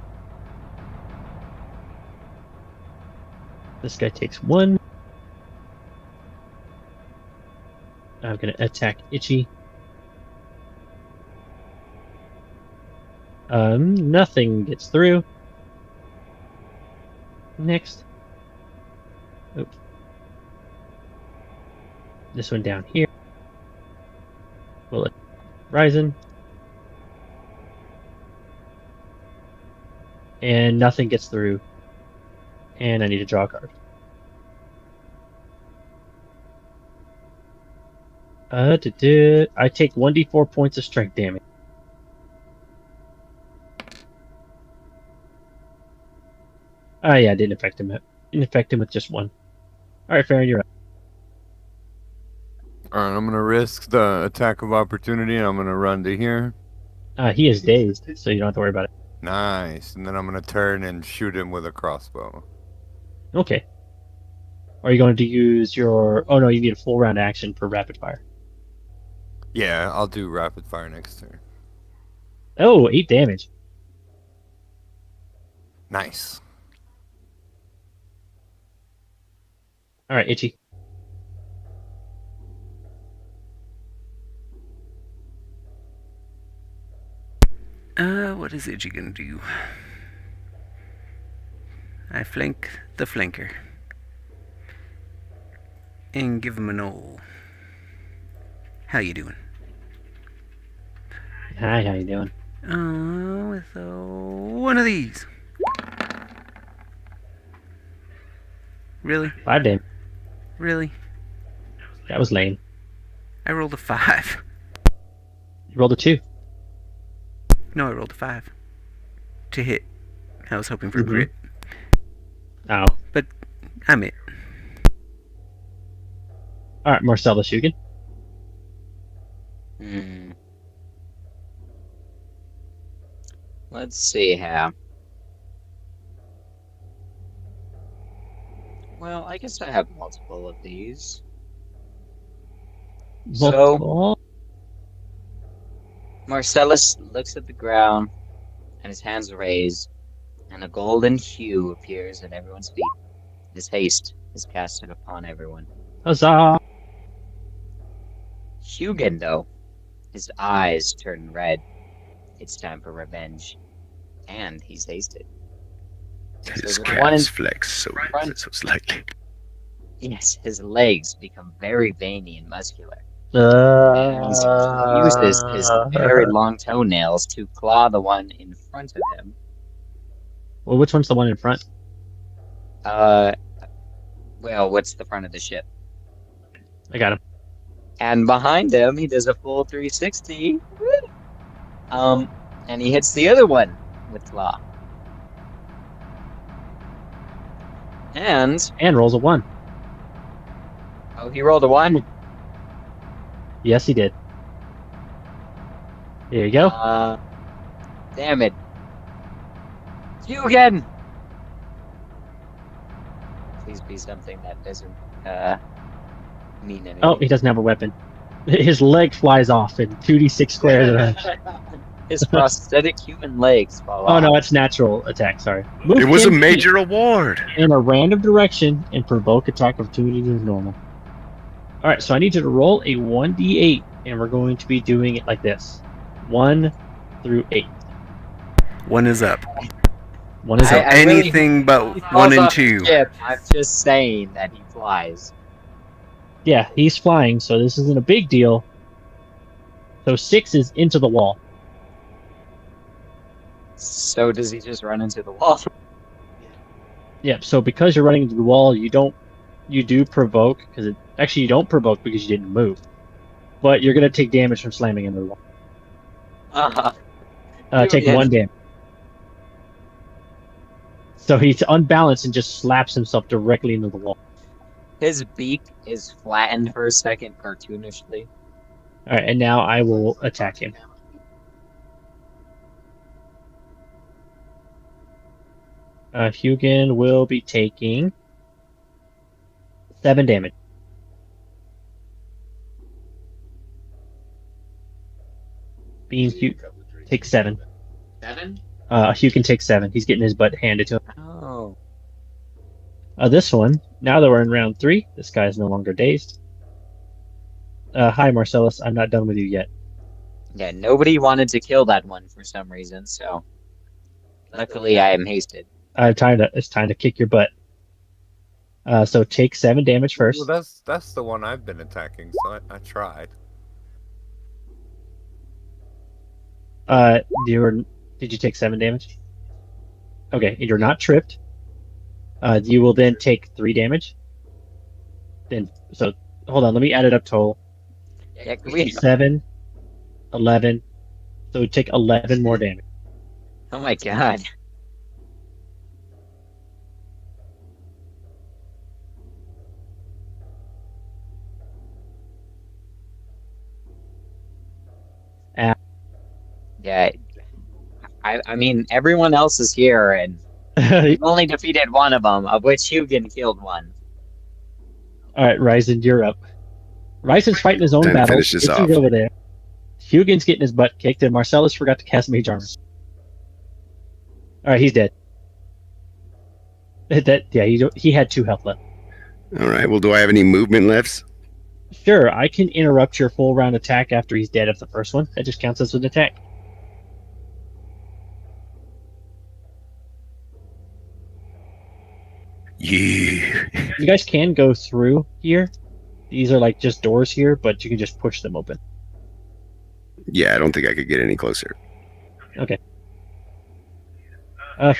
This guy takes 1. I'm gonna attack Itchy. Nothing gets through. Next. Oops. This one down here. Will it Ryzen. And nothing gets through. And I need to draw a card. I take 1d4 points of strength damage. Yeah, it didn't affect him. Didn't affect him with just 1. Alright, Farron, you're up. Alright, I'm gonna risk the attack of opportunity and I'm gonna run to here. He is dazed, so you don't have to worry about it. Nice. And then I'm gonna turn and shoot him with a crossbow. Okay. Are you going to use your... Oh no, you need a full round action for rapid fire. Yeah, I'll do rapid fire next turn. Oh, 8 damage. Nice. Alright, Itchy. What is Itchy gonna do? I flank the flanker. And give him an ol'. How you doing? Hi, how you doing? With one of these. Really? 5 damage. Really? That was lame. I rolled a 5. You rolled a 2. No, I rolled a 5. To hit. I was hoping for a Mhm. crit. Oh. But I'm it. Alright, Marcellus Hugin. Let's see how. Well, I guess I have multiple of these. So, Marcellus looks at the ground, and his hands raise, and a golden hue appears at everyone's feet. His haste is casted upon everyone. Huzzah! Hugin, though, his eyes turn red. It's time for revenge. And he's hasted. His the one in calves flex so slightly. Yes, his legs become very veiny and muscular. And he uses his very long toenails to claw the one in front of him. Well, which one's the one in front? Well, what's the front of the ship? I got him. And behind him, he does a full 360. And he hits the other one with claw. And And rolls a 1. oh, he rolled a 1. Yes, he did. There you go. Damn it. You again. Please be something that doesn't mean anything. Oh, he doesn't have a weapon. His leg flies off and 2d6 squares around. His prosthetic human legs fall Oh off. no, it's natural attack, sorry. It Move was a 10 feet major award. in a random direction and provoke attack opportunity to normal. Alright, so I need you to roll a 1d8, and we're going to be doing it like this. 1 through 8. 1 is up. 1 is So up. I really anything but He 1 falls and off the 2. ship. I'm just saying that he flies. Yeah, he's flying, so this isn't a big deal. So 6 is into the wall. So does he just run into the wall? Yep, so because you're running into the wall, you do provoke, actually you don't provoke because you didn't move. But you're going to take damage from slamming into the wall. Take Yeah. 1 damage. So he's unbalanced and just slaps himself directly into the wall. His beak is flattened for a second, cartoonishly. Alright, and now I will attack him. Hugin will be taking 7 damage. Beans takes 7. 7? Hugin takes 7. He's getting his butt handed to him. Oh. This one, now that we're in round 3, this guy is no longer dazed. Hi, Marcellus. I'm not done with you yet. Yeah, nobody wanted to kill that one for some reason, so luckily I am hasted. It's time to kick your butt. So take 7 damage first. Well, that's the one I've been attacking, so I tried. Did you take 7 damage? Okay, you're not tripped. You will then take 3 damage. So hold on, let me add it up total. Yeah, can we... 7, 11. So take 11 more damage. Oh my god. Yeah, I mean, everyone else is here, and we've only defeated one of them, of which Hugin killed one. Alright, Ryzen, you're up. Ryzen's fighting his own Time to battle. finish this Itchy's off. over there. Hugin's getting his butt kicked, and Marcellus forgot to cast Mage Armor. Alright, he's dead. He had 2 health left. All right. Well, do I have any movement left? Sure, I can interrupt your full round attack after he's dead of the first one. That just counts as an attack. Yeah. You guys can go through here. These are like just doors here, but you can just push them open. Yeah, I don't think I could get any closer. Okay.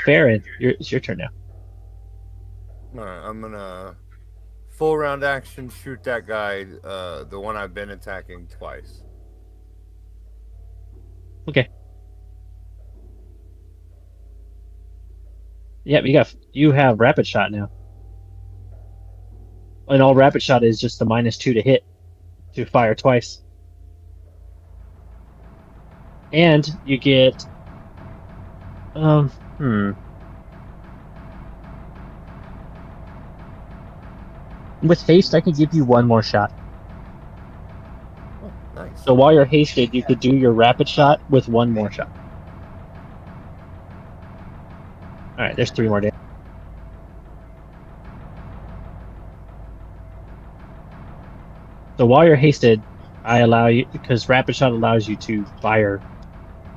Farron, it's your turn now. Alright, I'm gonna full round action shoot that guy, the one I've been attacking twice. Okay. Yep, you have rapid shot now. And all rapid shot is just the -2 to hit, to fire twice. And you get with haste I can give you 1 more shot. Oh, nice. So while you're hasted, you could do your rapid shot with 1 more shot. Alright, there's 3 more damage. So while you're hasted, I allow you, because rapid shot allows you to fire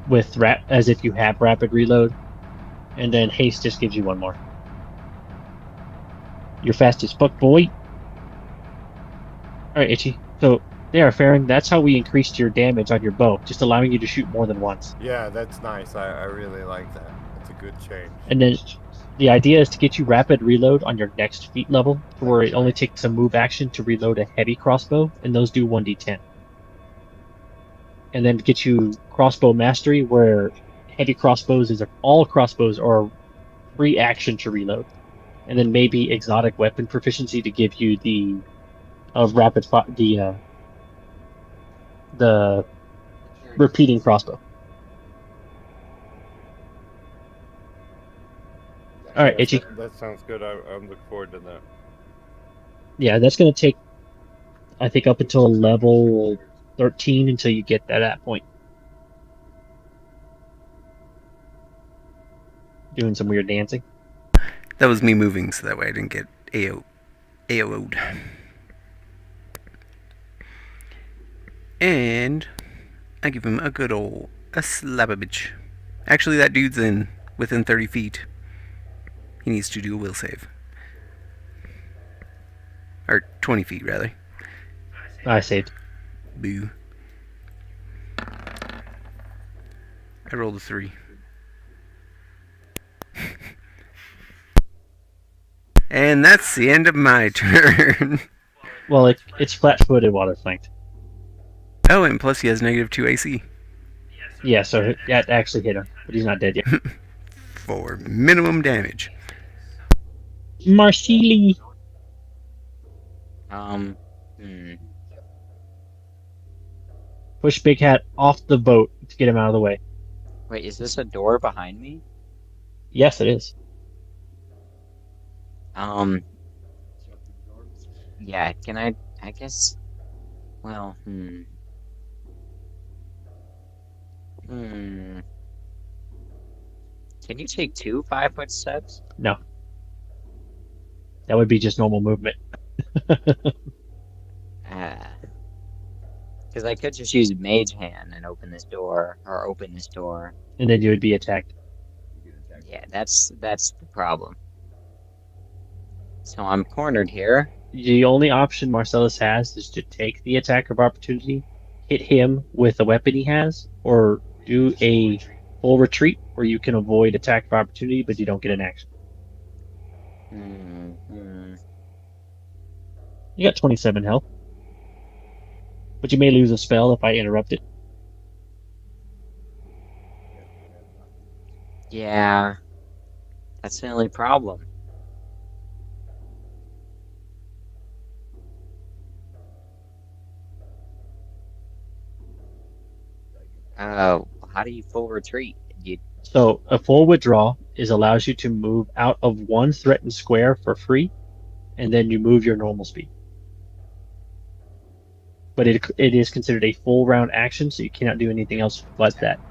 with as if you have rapid reload, and then haste just gives you 1 more. You're fast as fuck, boy. Alright, Itchy. So there, Farron, that's how we increased your damage on your bow, just allowing you to shoot more than once. Yeah, that's nice. I really like that. That's a good change. And then the idea is to get you rapid reload on your next feat level, to where it only takes a move action to reload a heavy crossbow, and those do 1d10. And then get you crossbow mastery, where heavy crossbows all crossbows are free action to reload. and then maybe exotic weapon proficiency to give you the the repeating crossbow. All right, Itchy. That sounds good. I'm looking forward to that. Yeah, that's going to take, I think, up until level 13 until you get to that point. Doing some weird dancing. That was me moving, so that way I didn't get AO'd. And I give him a good old slabbage. Actually, that dude's within 30 feet. He needs to do a will save. Or 20 feet, rather. I saved. Boo. I rolled a 3. And that's the end of my turn. Well, it's flat-footed water flanked. Oh, and plus he has -2 AC. Yeah, so that actually hit him, but he's not dead yet. For minimum damage. Marceli. Push Big Hat off the boat to get him out of the way. Wait, is this a door behind me? Yes, it is. Yeah, can I guess, well, Can you take 2 5-foot steps? No. That would be just normal movement. Because I could just use Mage Hand and open this door. And then you would be attacked. Yeah, that's the problem. So I'm cornered here. The only option Marcellus has is to take the attack of opportunity, hit him with a weapon he has, or do a full retreat where you can avoid attack of opportunity, but you don't get an action. You got 27 health. But you may lose a spell if I interrupt it. Yeah, that's the only problem. How do you full retreat? So a full withdrawal allows you to move out of one threatened square for free, and then you move your normal speed. But it is considered a full round action, so you cannot do anything else but that.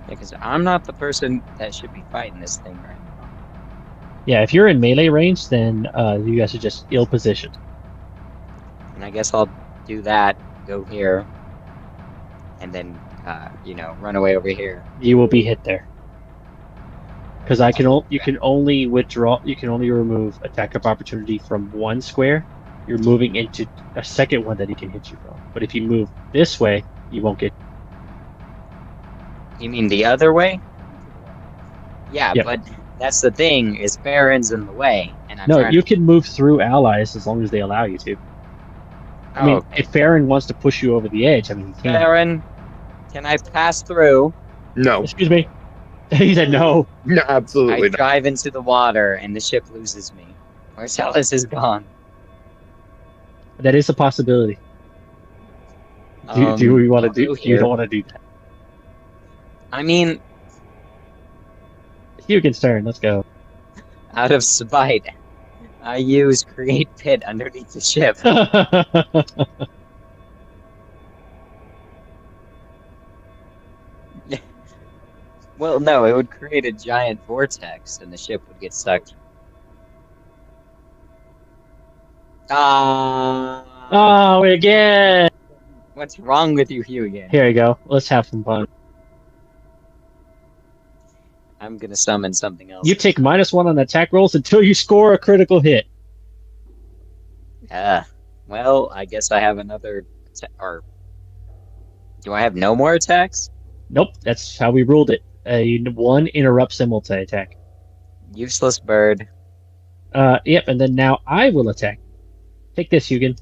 Because I'm not the person that should be fighting this thing right now. Yeah, if you're in melee range, then you guys are just ill positioned. And I guess I'll do that, go here, and then, run away over here. You will be hit there. Because you can only remove attack of opportunity from one square. You're moving into a second one that he can hit you from. But if you move this way, you won't get. You mean the other way? Yeah, Yep. But that's the thing, is Farron's in the way, and You can move through allies as long as they allow you to. I mean, if Farron wants to push you over the edge, I mean, he can. Farron, can I pass through? No. Excuse me. He said no. No, absolutely I not. drive into the water, and the ship loses me. Marcellus is gone. That is a possibility. Do we want to do? You don't want to do that. I mean, Hugin's turn. Let's go. out of spite, I use Create Pit underneath the ship. Well, no, it would create a giant vortex, and the ship would get sucked. Oh, again. What's wrong with you, Hugin? Here you go. Let's have some fun. I'm gonna summon something else. You take -1 on attack rolls until you score a critical hit. Well, I guess I have another. Or do I have no more attacks? Nope, that's how we ruled it. One interrupts multi attack. Useless bird. Yep, and then now I will attack. Take this, Hugin.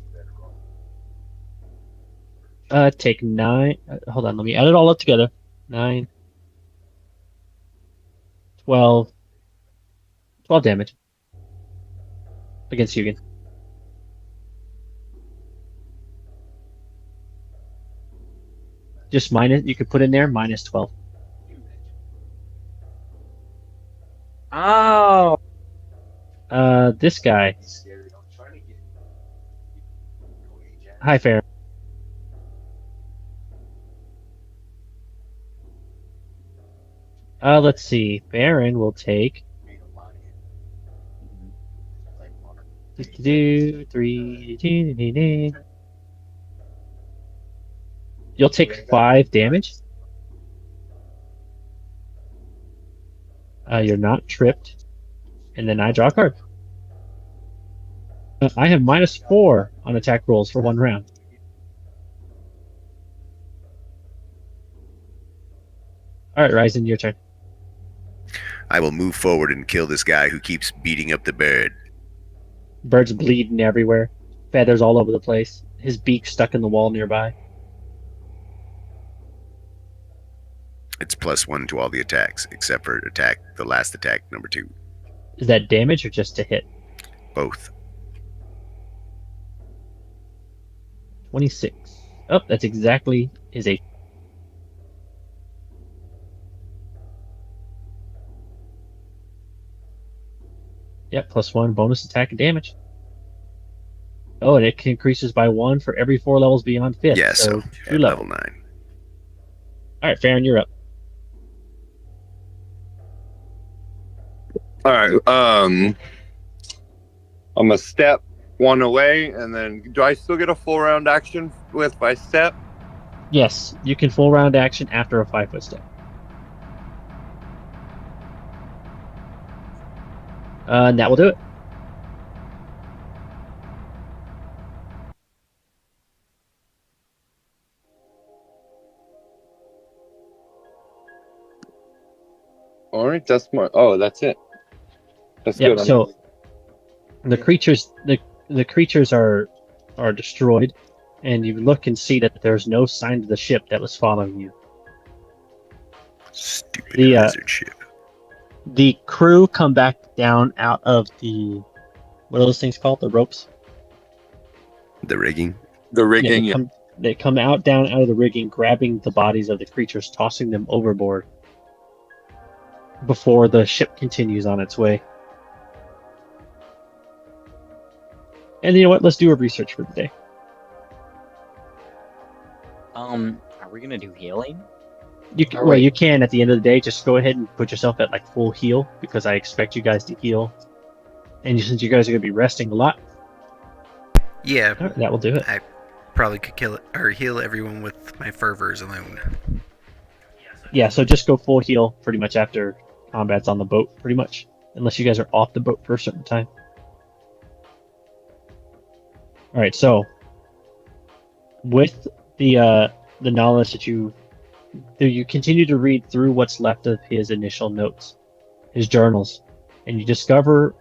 Take 9. Hold on, let me add it all up together. 9, 12 damage against Hugin. Just minus, you could put in there minus 12. Oh, This guy. Hi, Farron. Let's see. Farron will take 3. You'll take 5 damage. You're not tripped. And then I draw a card. I have minus 4 on attack rolls for 1 round. Alright, Ryzen, your turn. I will move forward and kill this guy who keeps beating up the bird. Bird's bleeding everywhere. Feathers all over the place. His beak stuck in the wall nearby. It's +1 to all the attacks, except for the last attack, number 2. Is that damage or just to hit? Both. 26. Oh, that's exactly his 8. Yep, +1 bonus attack and damage. Oh, and it increases by 1 for every 4 levels beyond 5th. Yeah, so at 2 level levels. 9. Alright, Farron, you're up. All right. I'm gonna step 1 away, and then do I still get a full round action with my step? Yes, you can full round action after a 5-foot step. And that will do it. All right, that's more. Oh, that's it. That's Yep, good. so the creatures are destroyed, and you look and see that there's no sign of the ship that was following you. Stupid The, lizard ship. The crew come back down out of the, what are those things called? The ropes? The rigging. The rigging. Yeah, they come down out of the rigging, grabbing the bodies of the creatures, tossing them overboard before the ship continues on its way. And you know what? Let's do a research for the day. are we gonna do healing? You can, Or well, wait. you can at the end of the day just go ahead and put yourself at like full heal because I expect you guys to heal, and since you guys are going to be resting a lot, Yeah, that will do it. I probably could kill it or heal everyone with my fervors alone. Yeah, so just go full heal pretty much after combat's on the boat, pretty much, unless you guys are off the boat for a certain time. All right, so with the knowledge that you continue to read through what's left of his initial notes, his journals, and you discover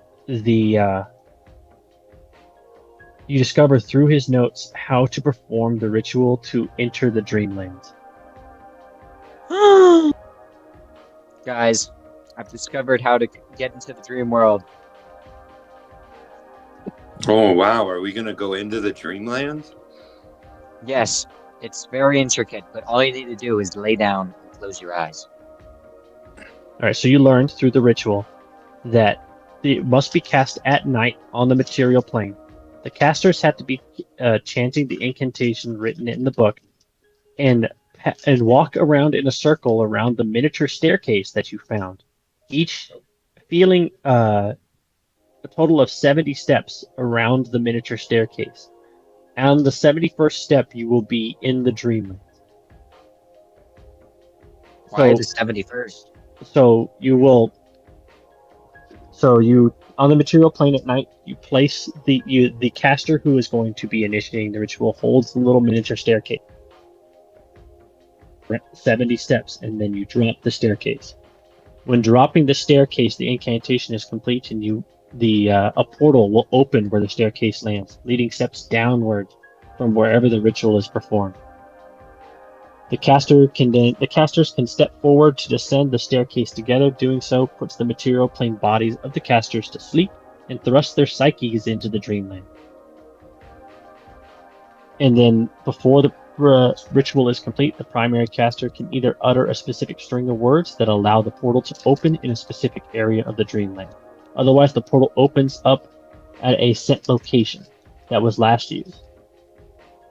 through his notes how to perform the ritual to enter the Dreamlands. Guys, I've discovered how to get into the dream world. Oh wow, are we gonna go into the Dreamlands? Yes, it's very intricate, but all you need to do is lay down and close your eyes. All right, so you learned through the ritual that it must be cast at night on the material plane. The casters have to be chanting the incantation written in the book, and walk around in a circle around the miniature staircase that you found, each feeling a total of 70 steps around the miniature staircase. On the 71st step, you will be in the Dreamland. Why the 71st? So on the material plane at night, you place the caster who is going to be initiating the ritual holds the little miniature staircase. 70 steps, and then you drop the staircase. When dropping the staircase, the incantation is complete, and a portal will open where the staircase lands, leading steps downward from wherever the ritual is performed. The casters can step forward to descend the staircase together. Doing so puts the material plane bodies of the casters to sleep and thrusts their psyches into the dreamland. And then, before the ritual is complete, the primary caster can either utter a specific string of words that allow the portal to open in a specific area of the dreamland. Otherwise, the portal opens up at a set location that was last used.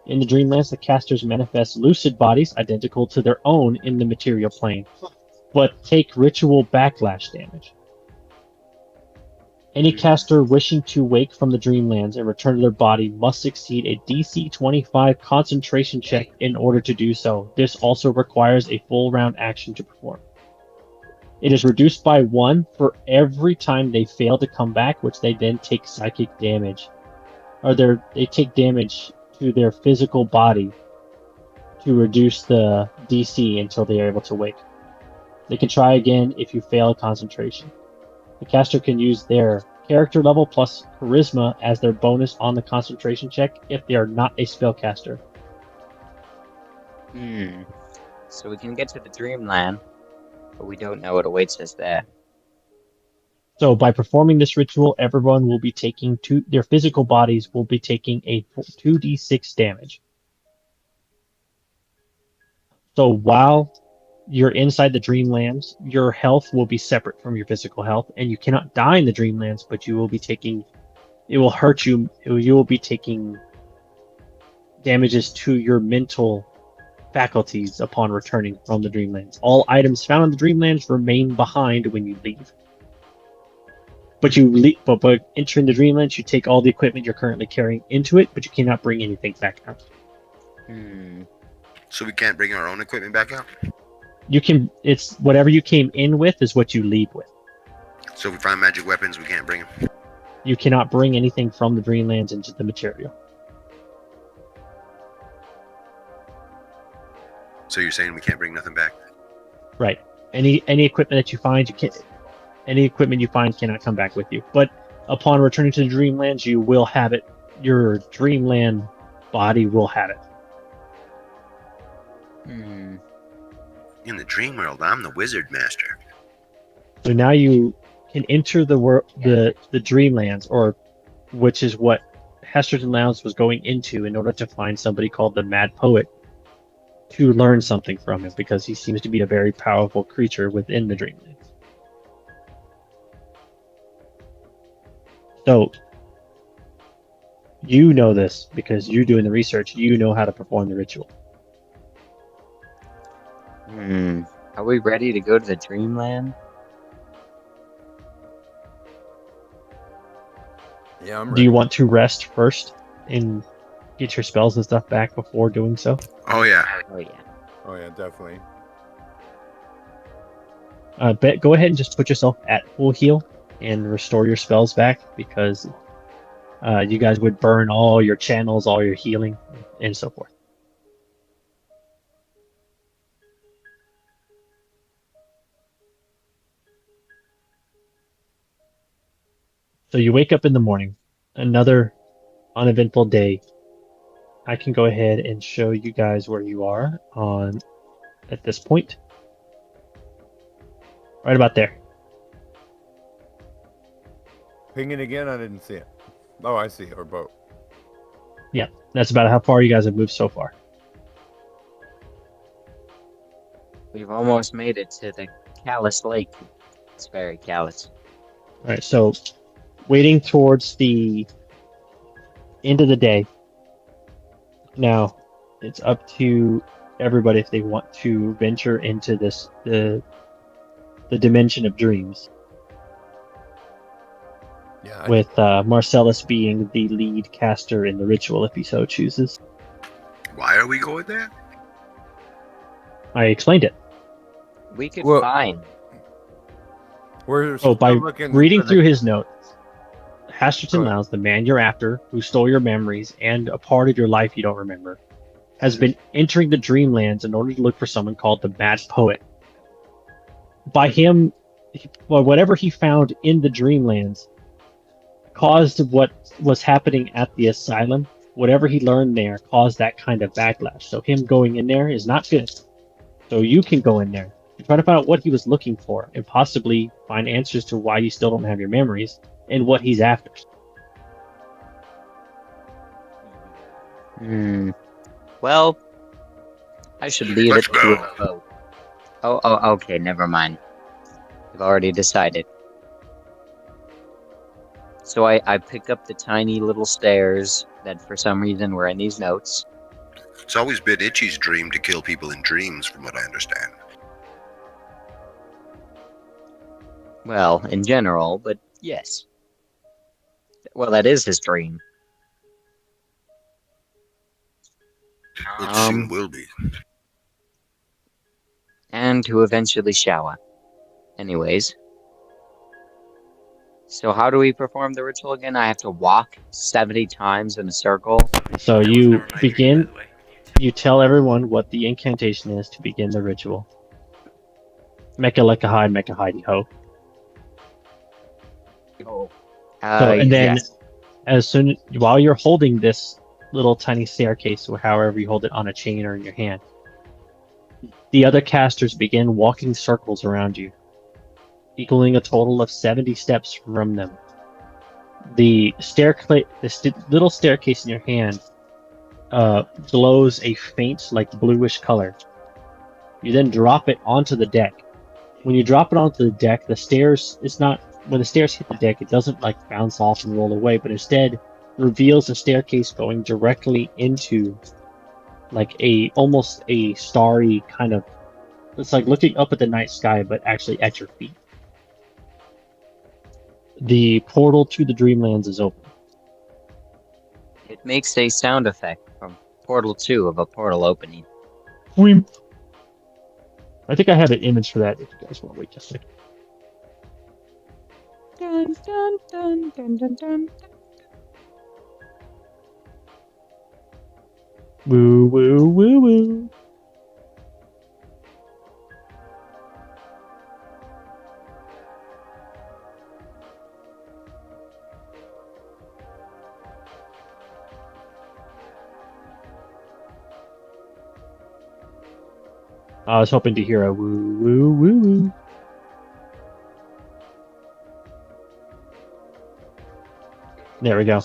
In the dreamlands, the casters manifest lucid bodies identical to their own in the material plane, but take ritual backlash damage. Any caster wishing to wake from the dreamlands and return to their body must succeed a DC 25 concentration check in order to do so. This also requires a full round action to perform. It is reduced by 1 for every time they fail to come back, which they then take psychic damage. Or they take damage to their physical body to reduce the DC until they are able to wake. They can try again if you fail a concentration. The caster can use their character level plus charisma as their bonus on the concentration check if they are not a spellcaster. So we can get to the dreamland, but we don't know what awaits us there. So by performing this ritual, everyone will be taking their physical bodies will be taking a 2d6 damage. So while you're inside the dreamlands, your health will be separate from your physical health, and you cannot die in the dreamlands, but you will be taking, it will hurt you, you will be taking damages to your mental faculties upon returning from the dreamlands. All items found in the dreamlands remain behind when you leave. But by entering the dreamlands, you take all the equipment you're currently carrying into it, but you cannot bring anything back out. So we can't bring our own equipment back out? You can. It's whatever you came in with is what you leave with. So if we find magic weapons, we can't bring them? You cannot bring anything from the dreamlands into the material. So you're saying we can't bring nothing back? Right. Any equipment that you find, you can't. Any equipment you find cannot come back with you. But upon returning to the dreamlands, you will have it. Your dreamland body will have it. In the dream world, I'm the wizard master. So now you can enter the dreamlands, or which is what Hesterton Lowndes was going into in order to find somebody called the Mad Poet to learn something from him, because he seems to be a very powerful creature within the dreamlands. So you know this because you're doing the research. You know how to perform the ritual. Are we ready to go to the dreamland? Yeah, I'm ready. Do you want to rest first and get your spells and stuff back before doing so? Oh, yeah. Oh yeah. Oh yeah, definitely. Go ahead and just put yourself at full heal and restore your spells back, because you guys would burn all your channels, all your healing, and so forth. So you wake up in the morning, another uneventful day. I can go ahead and show you guys where you are at this point. Right about there. Ping it again, I didn't see it. Oh, I see, or boat. Yeah, that's about how far you guys have moved so far. We've almost made it to the Callous Lake. It's very callous. All right, so waiting towards the end of the day. Now, it's up to everybody if they want to venture into the dimension of dreams. Yeah. With Marcellus being the lead caster in the ritual if he so chooses. Why are we going there? I explained it. We could Well- find. We're Oh, by still looking reading for through his notes, Hesterton Go ahead. Lowndes, the man you're after, who stole your memories and a part of your life you don't remember, has been entering the dreamlands in order to look for someone called the Mad Poet. By him, whatever he found in the dreamlands caused what was happening at the asylum whatever he learned there caused that kind of backlash. So him going in there is not good. So you can go in there and try to find out what he was looking for and possibly find answers to why you still don't have your memories and what he's after. Well, I should leave Let's it to go. a vote. Oh, okay, never mind. I've already decided. So I pick up the tiny little stairs that for some reason were in these notes. It's always been Itchy's dream to kill people in dreams, from what I understand. Well, in general, but yes. Well, that is his dream. It soon will be. And to eventually shower. Anyways. So how do we perform the ritual again? I have to walk 70 times in a circle. So you begin, you tell everyone what the incantation is to begin the ritual. Mecca lecca hide, mecca hidey ho. And then, yes. as soon while you're holding this little tiny staircase, or however you hold it on a chain or in your hand, the other casters begin walking circles around you, equaling a total of 70 steps from them. The little staircase in your hand glows a faint, like bluish color. You then drop it onto the deck. When you drop it onto the deck, the stairs when the stairs hit the deck, it doesn't like bounce off and roll away, but instead reveals a staircase going directly into like almost a starry kind of. It's like looking up at the night sky, but actually at your feet. The portal to the Dreamlands is open. It makes a sound effect from Portal 2 of a portal opening. Wimp. I think I have an image for that if you guys want to wait just a second. Dun, dun, dun, dun, dun, dun. Woo, woo, woo, woo. I was hoping to hear a woo, woo, woo, woo. There we go.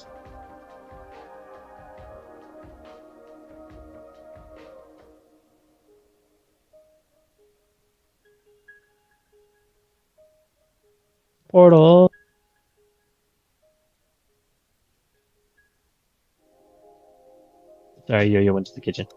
Portal. Sorry, Yo-Yo went to the kitchen.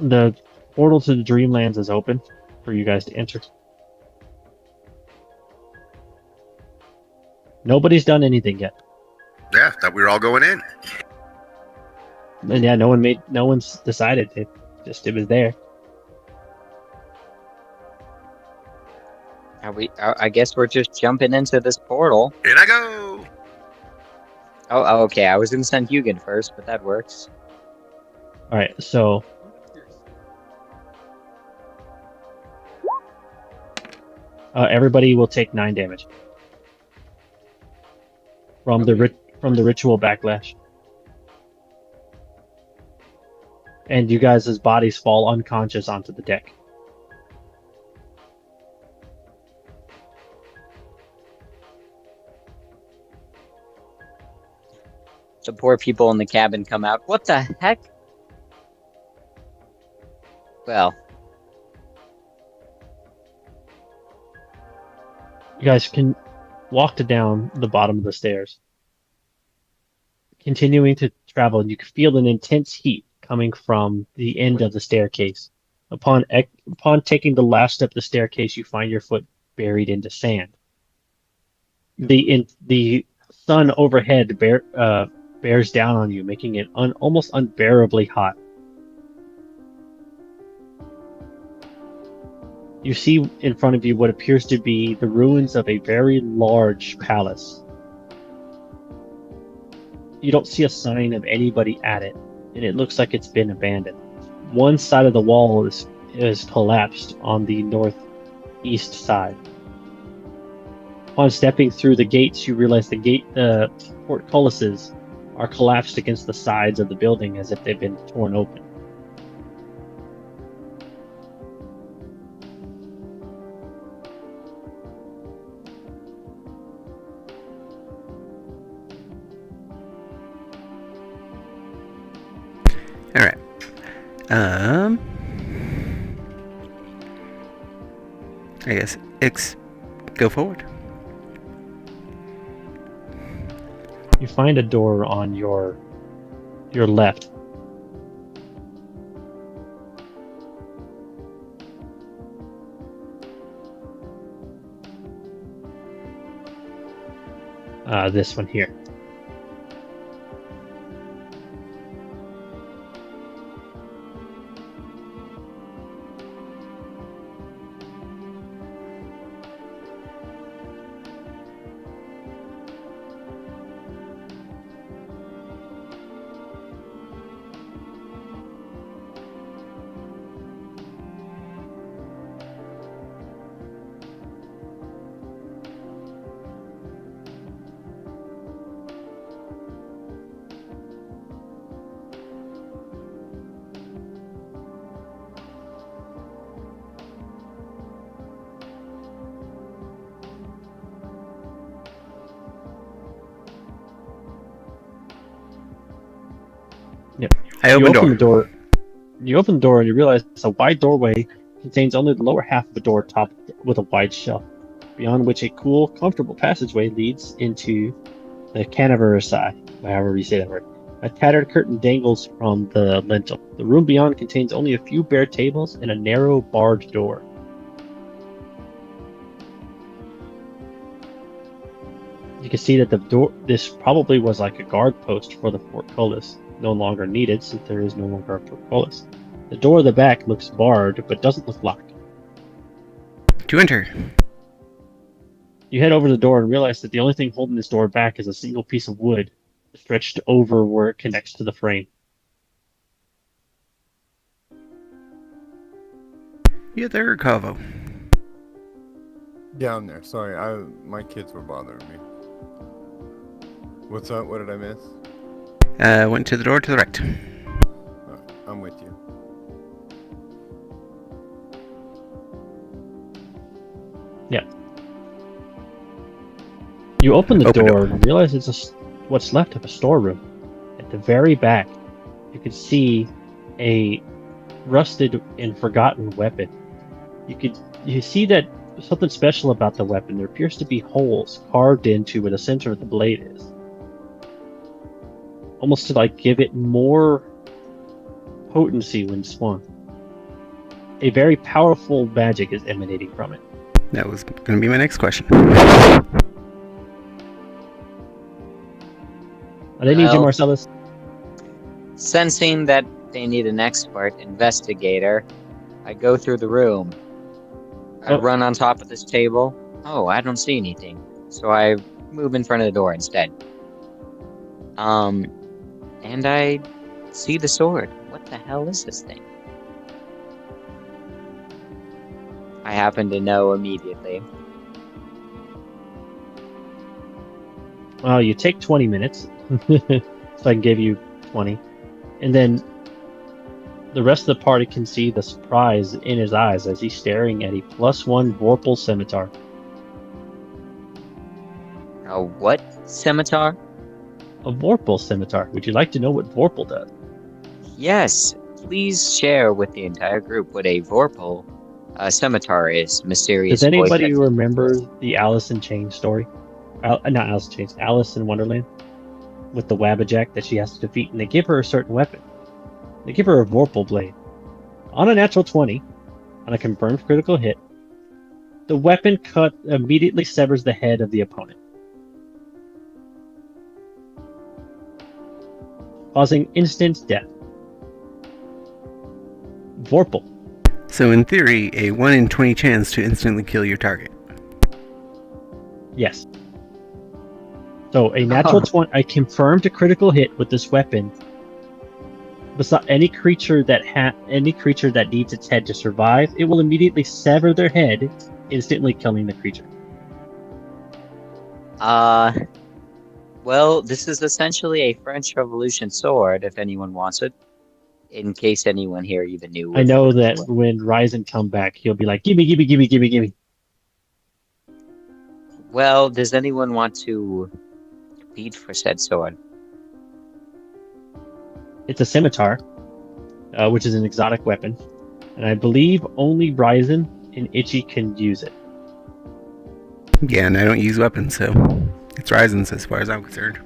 The portal to the Dreamlands is open for you guys to enter. Nobody's done anything yet. Yeah, thought we were all going in. And yeah, no one's decided. It was there. I guess we're just jumping into this portal. In I go! Oh, okay. I was gonna send Hugin first, but that works. Alright, so everybody will take 9 damage from the ritual backlash, and you guys' bodies fall unconscious onto the deck. The poor people in the cabin come out. What the heck? Well, You guys can walk down the bottom of the stairs, continuing to travel, and you can feel an intense heat coming from the end of the staircase. Upon taking the last step of the staircase, you find your foot buried into sand. The sun overhead bears down on you, making it almost unbearably hot. You see in front of you what appears to be the ruins of a very large palace. You don't see a sign of anybody at it, and it looks like it's been abandoned. One side of the wall is collapsed on the northeast side. Upon stepping through the gates, you realize the portcullises are collapsed against the sides of the building as if they've been torn open. All right. I guess go forward. You find a door on your left. This one here. Yep. I open the door. You open the door and you realize it's a wide doorway contains only the lower half of a door topped with a wide shelf, beyond which a cool, comfortable passageway leads into the canaversary, however you say that word. A tattered curtain dangles from the lintel. The room beyond contains only a few bare tables and a narrow, barred door. You can see that this probably was like a guard post for the portcullis, no longer needed since there is no longer a portcullis. The door at the back looks barred, but doesn't look locked. To enter. You head over to the door and realize that the only thing holding this door back is a single piece of wood stretched over where it connects to the frame. Yeah, there, Cavo. Down there. Sorry, my kids were bothering me. What's up? What did I miss? Went to the door to the right. I'm with you. Yeah. You open the door and realize it's what's left of a storeroom. At the very back, you can see a rusted and forgotten weapon. You see that something special about the weapon. There appears to be holes carved into where the center of the blade is. Almost to like give it more potency when swung. A very powerful magic is emanating from it. That was going to be my next question. They need you, Marcellus. Sensing that they need an expert investigator, I go through the room. I run on top of this table. Oh, I don't see anything. So I move in front of the door instead. And I see the sword. What the hell is this thing? I happen to know immediately. Well, you take 20 minutes. So I can give you 20. And then the rest of the party can see the surprise in his eyes as he's staring at a +1 Vorpal scimitar. A what scimitar? A Vorpal scimitar. Would you like to know what Vorpal does? Yes, please share with the entire group what a Vorpal scimitar is. Mysterious. Does anybody remember the Alice in Chains story? Not Alice in Chains, Alice in Wonderland? With the Wabbajack that she has to defeat, and they give her a certain weapon. They give her a Vorpal blade. On a natural 20, on a confirmed critical hit, the weapon cut immediately severs the head of the opponent, causing instant death. Vorpal. So in theory, a 1 in 20 chance to instantly kill your target. Yes. So a natural 20, I confirmed a critical hit with this weapon. Besides any creature that needs its head to survive, it will immediately sever their head, instantly killing the creature. Well, this is essentially a French Revolution sword, if anyone wants it. In case anyone here even knew. I know that when Ryzen come back, he'll be like, gimme, gimme, gimme, gimme, gimme. Well, does anyone want to compete for said sword? It's a scimitar, which is an exotic weapon, and I believe only Ryzen and Itchy can use it. Yeah, and I don't use weapons, so it's Ryzen's as far as I'm concerned.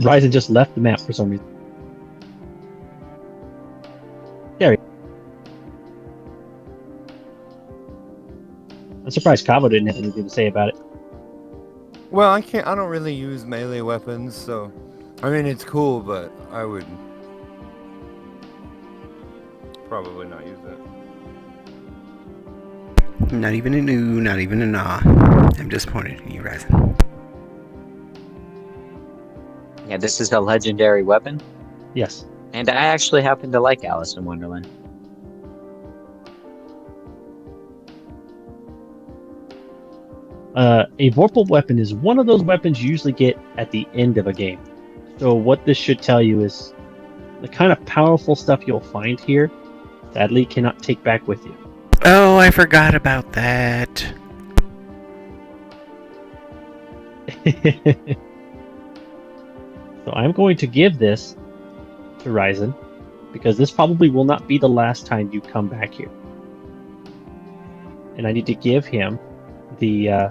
Ryzen just left the map for some reason. There. I'm surprised Cabo didn't have anything to say about it. Well, I don't really use melee weapons, so I mean it's cool, but I would probably not use it. Not even a new, not even a nah. I'm disappointed in you, Ryzen. Yeah, this is a legendary weapon. Yes. And I actually happen to like Alice in Wonderland. A Vorpal weapon is one of those weapons you usually get at the end of a game. So what this should tell you is the kind of powerful stuff you'll find here, sadly cannot take back with you. Oh, I forgot about that. So I'm going to give this to Ryzen, because this probably will not be the last time you come back here. And I need to give him the, I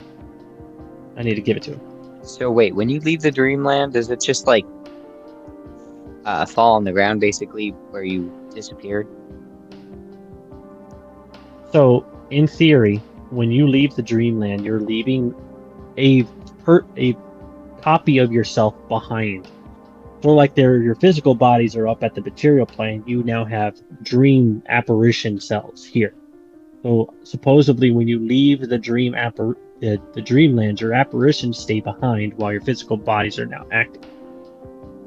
need to give it to him. So wait, when you leave the Dreamland, does it just like fall on the ground basically where you disappeared? So, in theory, when you leave the Dreamland, you're leaving a copy of yourself behind. So, like your physical bodies are up at the material plane, you now have dream apparition cells here. So, supposedly, when you leave the the Dreamland, your apparitions stay behind while your physical bodies are now active.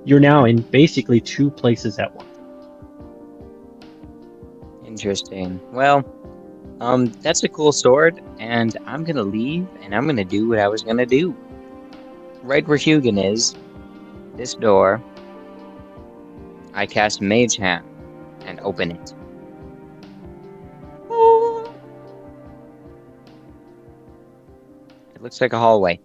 You're now in basically two places at once. Interesting. Well, that's a cool sword, and I'm gonna leave, and I'm gonna do what I was gonna do. Right where Hugin is, this door, I cast Mage Hand and open it. It looks like a hallway.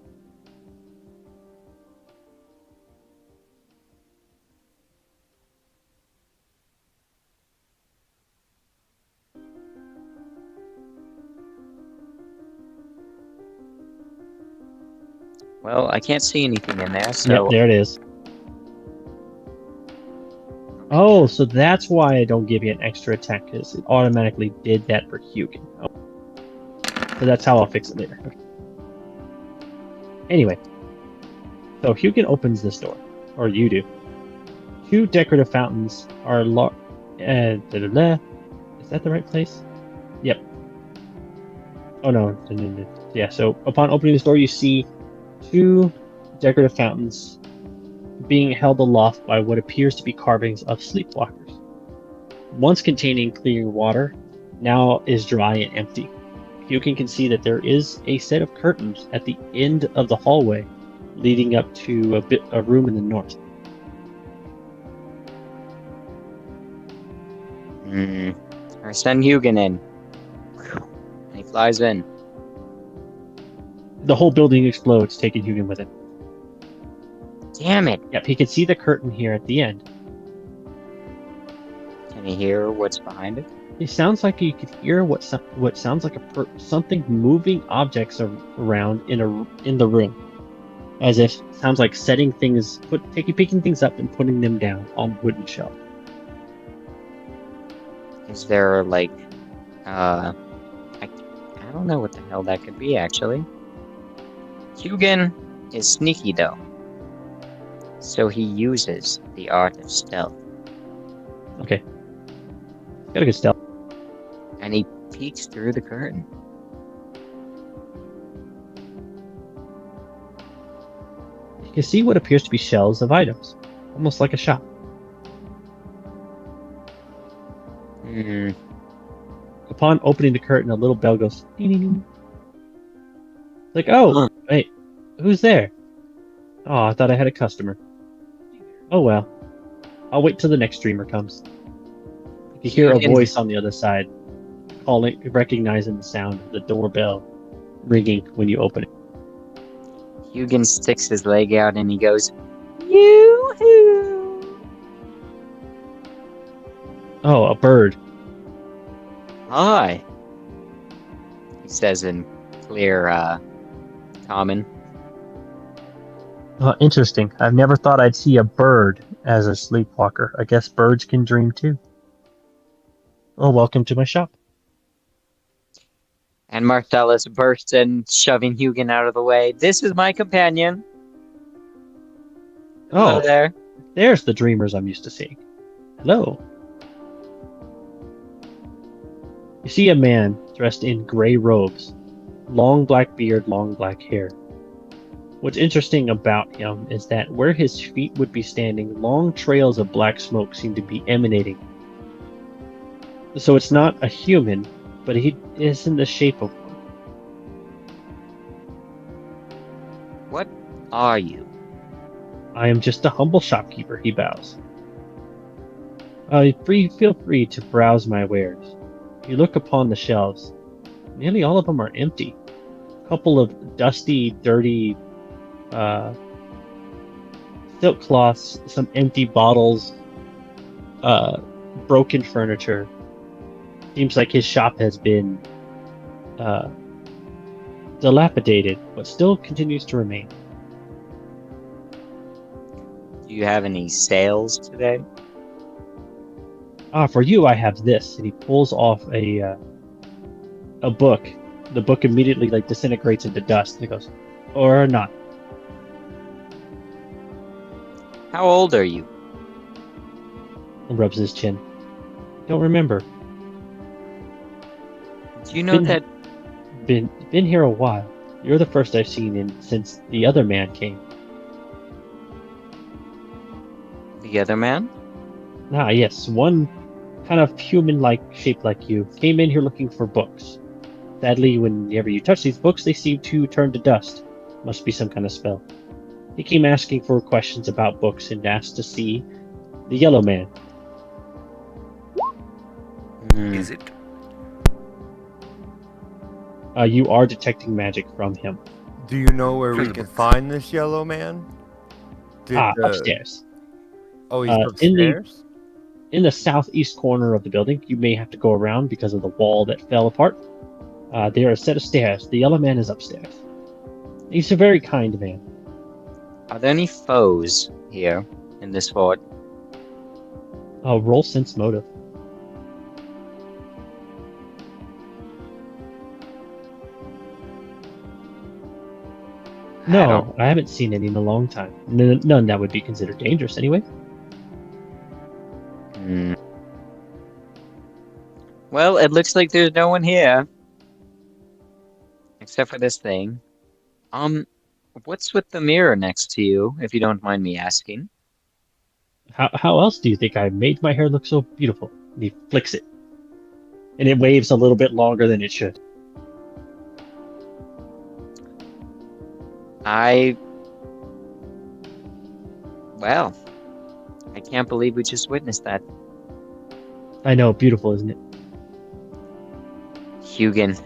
Well, I can't see anything in there, so... Yep, there it is. Oh, so that's why I don't give you an extra attack, because it automatically did that for Hugin. Oh. So that's how I'll fix it later. Okay. Anyway, so Hugin opens this door, or you do. Two decorative fountains are Is that the right place? Yep. Oh no. Yeah, so upon opening this door, you see two decorative fountains being held aloft by what appears to be carvings of sleepwalkers. Once containing clear water, now is dry and empty. Hugin can see that there is a set of curtains at the end of the hallway leading up to a room in the north. I send Hugin in. And he flies in. The whole building explodes, taking Hugin with it. Damn it! Yep, he can see the curtain here at the end. Can he hear what's behind it? It sounds like you could hear what sounds like something moving objects around in the room, as if sounds like setting things, picking things up and putting them down on wooden shelf. Is there like, I don't know what the hell that could be actually. Hugin is sneaky though, so he uses the art of stealth, Okay. Got a good stealth. and he peeks through the curtain. You can see what appears to be shelves of items, almost like a shop. Hmm. Upon opening the curtain, a little bell goes ding ding ding. Like, oh, wait, who's there? Oh, I thought I had a customer. Oh well. I'll wait till the next streamer comes. You hear a voice on the other side, calling, recognizing the sound of the doorbell ringing when you open it. Hugin sticks his leg out and he goes, Yoo-hoo! Oh, a bird. Hi, he says in clear, common. Interesting. I've never thought I'd see a bird as a sleepwalker. I guess birds can dream too. Oh, welcome to my shop. And Marcellus bursts in, shoving Hugin out of the way. This is my companion. Hello Oh, there. there's the dreamers I'm used to seeing. Hello. You see a man dressed in gray robes, long black beard, long black hair. What's interesting about him is that where his feet would be standing, long trails of black smoke seem to be emanating. So it's not a human, but he is in the shape of one. What are you? I am just a humble shopkeeper, he bows. Feel free to browse my wares. You look upon the shelves. Nearly all of them are empty. A couple of dusty, dirty silk cloths, some empty bottles, broken furniture. Seems like his shop has been dilapidated, but still continues to remain. Do you have any sales today? For you, I have this, and he pulls off a book. The book immediately disintegrates into dust. And he goes, or not. How old are you? And rubs his chin. Don't remember. Do you know that Been here a while. You're the first I've seen in since the other man came. the other man? Ah, yes, one kind of human-like shape like you came in here looking for books. Sadly, whenever you touch these books, they seem to turn to dust. Must be some kind of spell. He came asking for questions about books and asked to see the Yellow Man. Is it? You are detecting magic from him. Do you know where we From the can books. find this yellow man? Upstairs. Oh, he's in the- upstairs? In the southeast corner of the building, you may have to go around because of the wall that fell apart. There are a set of stairs. The Yellow Man is upstairs. He's a very kind man. Are there any foes here in this fort? Roll sense motive. No, I haven't seen any in a long time. None that would be considered dangerous anyway. Hmm. Well, it looks like there's no one here. Except for this thing. What's with the mirror next to you, if you don't mind me asking? How else do you think I made my hair look so beautiful? And he flicks it. And it waves a little bit longer than it should. Well, I can't believe we just witnessed that. I know, beautiful, isn't it? Hugin.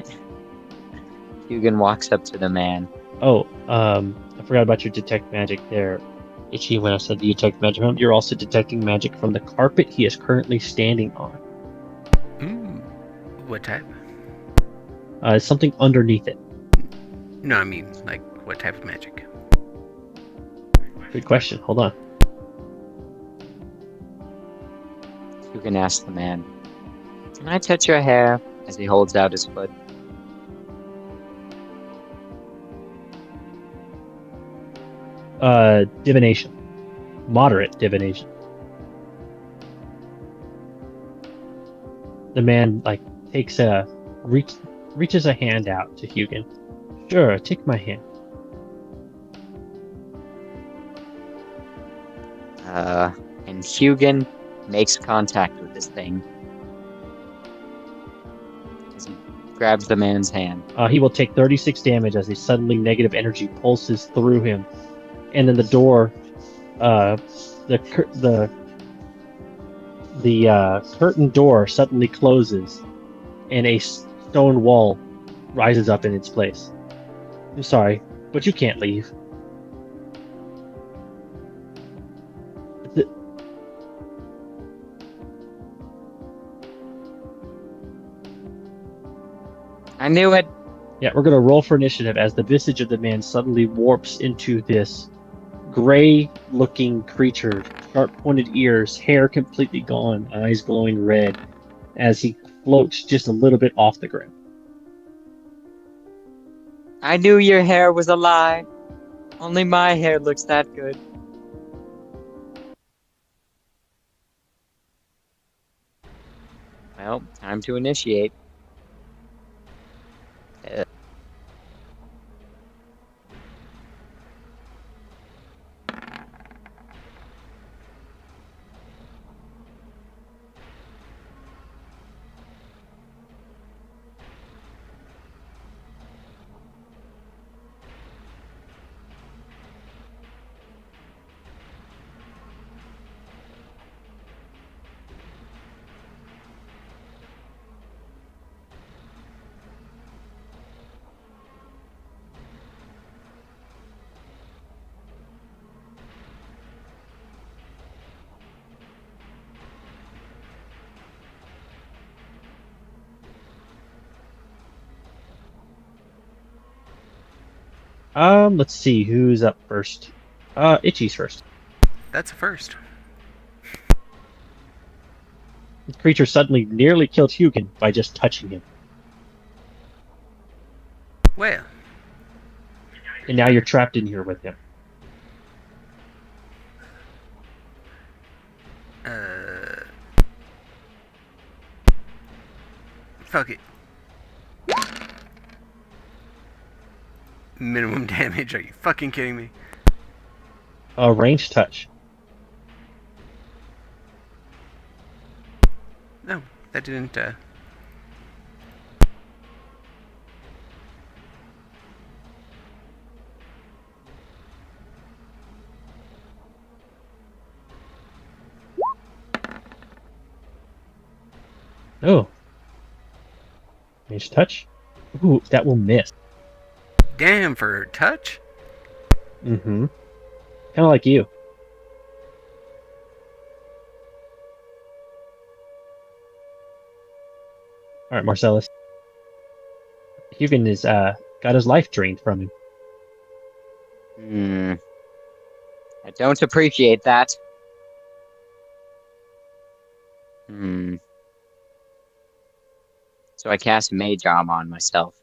Hugin walks up to the man. Oh, I forgot about your detect magic there, Itchy, when I said you detect magic from him. You're also detecting magic from the carpet he is currently standing on. Ooh. What type? Something underneath it. No, I mean, like, what type of magic? Good question. Hold on. Hugin asks the man, "Can I touch your hair?" as he holds out his foot. Divination. Moderate divination. The man takes reaches a hand out to Hugin. Sure, take my hand. And Hugin makes contact with this thing as he grabs the man's hand. He will take 36 damage as a suddenly negative energy pulses through him, and then the door, the curtain door suddenly closes, and a stone wall rises up in its place. I'm sorry, but you can't leave. I knew it. Yeah, we're gonna roll for initiative as the visage of the man suddenly warps into this gray-looking creature, sharp-pointed ears, hair completely gone, eyes glowing red, as he floats just a little bit off the ground. I knew your hair was a lie. Only my hair looks that good. Well, time to initiate. Let's see who's up first. Itchy's first. That's a first. The creature suddenly nearly killed Hugin by just touching him. Well, And now you're trapped in here with him. fuck it. Minimum damage, are you fucking kidding me? Range touch. No, that didn't, Oh. Range touch? Ooh, that will miss. Damn, for touch? Mm-hmm. Kind of like you. Alright, Marcellus. Hugin is, got his life drained from him. I don't appreciate that. So I cast Mage Armor on myself.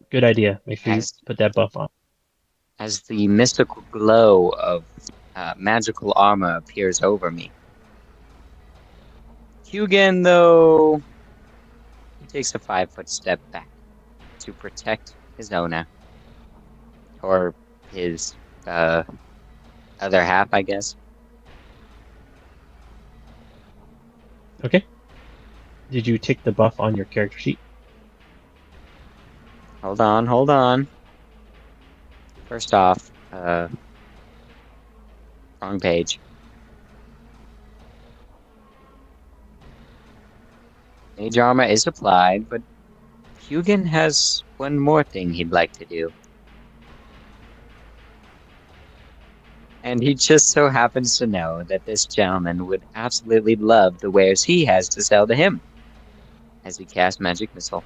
Good idea. Make sure you As- put that buff on. As the mystical glow of magical armor appears over me. Hugin, though, he takes a 5-foot step back to protect his owner. Or his other half, I guess. Okay. Did you tick the buff on your character sheet? Hold on. First off, wrong page. Mage armor is applied, but Hugin has one more thing he'd like to do. And he just so happens to know that this gentleman would absolutely love the wares he has to sell to him. As he casts Magic Missile.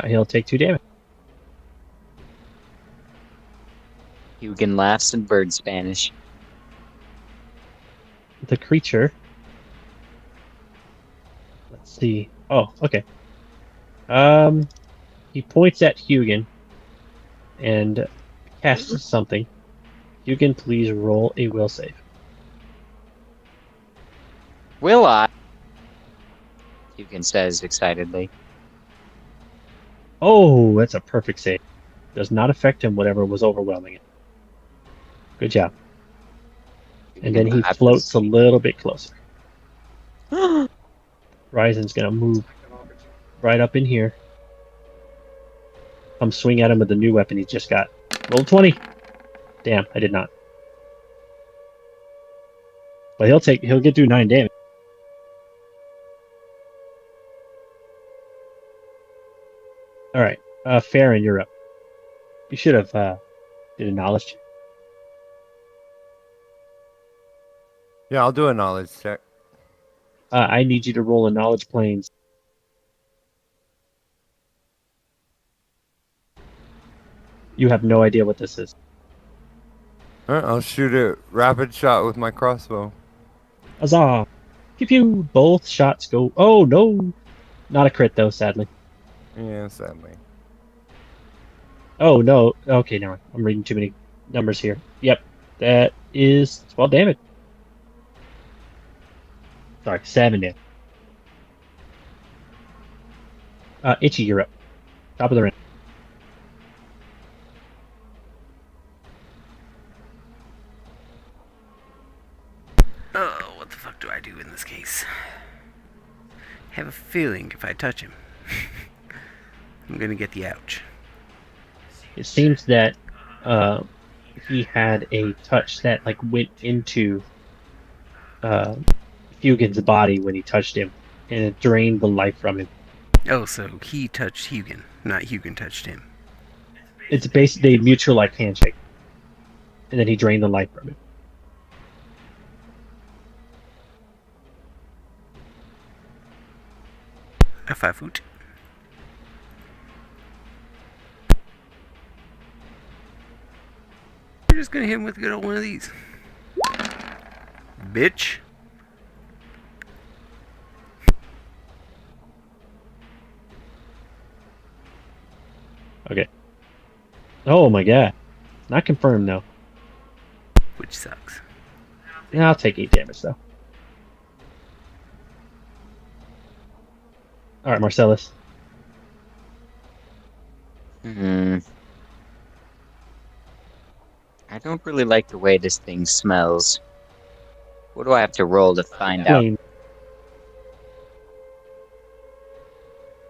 He'll take 2 damage. Hugin laughs in bird Spanish. The creature see. Oh, okay. He points at Hugin and casts something. Hugin, please roll a will save. Will I? Hugin says excitedly. Oh, that's a perfect save. Does not affect him whatever was overwhelming it. Good job. And then he floats a little bit closer. Ryzen's gonna move right up in here. Come swing at him with the new weapon he just got. Roll 20. Damn, I did not. But he'll get through 9 damage. Alright. Farron, you're up. You should have did a knowledge check. Yeah, I'll do a knowledge check. I need you to roll a knowledge planes. You have no idea what this is. Alright, I'll shoot a rapid shot with my crossbow. Huzzah! Pew pew! Both shots go. Oh no! Not a crit though, sadly. Yeah, sadly. Oh no. Okay, never mind. I'm reading too many numbers here. Yep. That is 12 damage. Sorry, 7 damage. Itchy, you're up. Top of the round. Oh, what the fuck do I do in this case? Have a feeling if I touch him, I'm gonna get the ouch. It seems that he had a touch that like went into Fugin's body when he touched him, and it drained the life from him. Oh, so he touched Hugin, not Hugin touched him. It's basically a mutual like handshake, and then he drained the life from him. A 5 foot. We're just gonna hit him with a good old one of these. Bitch. Okay. Oh my god. Not confirmed though. Which sucks. Yeah, I'll take 8 damage though. Alright, Marcellus. I don't really like the way this thing smells. What do I have to roll to find out? Flame.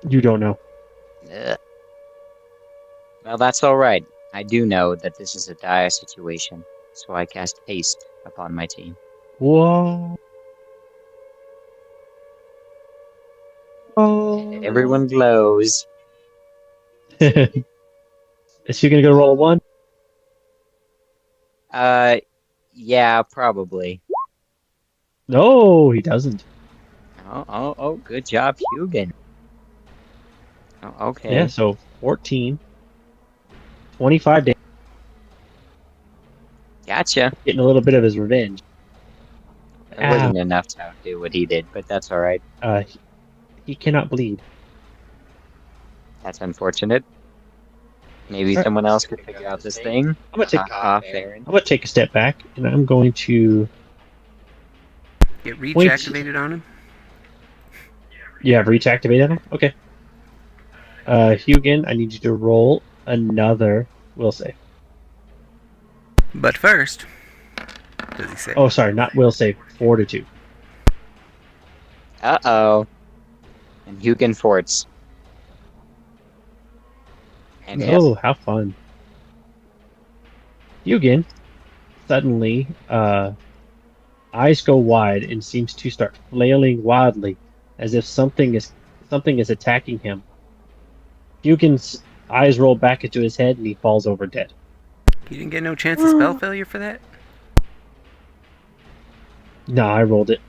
You don't know. Ugh. Well, that's alright. I do know that this is a dire situation, so I cast haste upon my team. Whoa. Oh. Everyone glows. Is she gonna go roll a 1? Yeah, probably. No, he doesn't. Oh, good job, Hugin. Oh, okay. Yeah, so 14. 25 damage. Gotcha. Getting a little bit of his revenge. It wasn't enough to outdo what he did, but that's alright. He cannot bleed. That's unfortunate. Maybe Alright. someone else could figure out this thing. I'm gonna take Farron. I'm gonna take a step back, and I'm going to. Get reach activated on him. Yeah, reach activated him. Okay. Hugin, I need you to roll another will save. But first, does he say? Oh, sorry, not will save. Fortitude. Uh-oh. And Hugin forts. And Oh, how fun. Hugin suddenly eyes go wide and seems to start flailing wildly as if something is attacking him. Hugin's eyes roll back into his head and he falls over dead. You didn't get no chance of spell failure for that? No, I rolled it.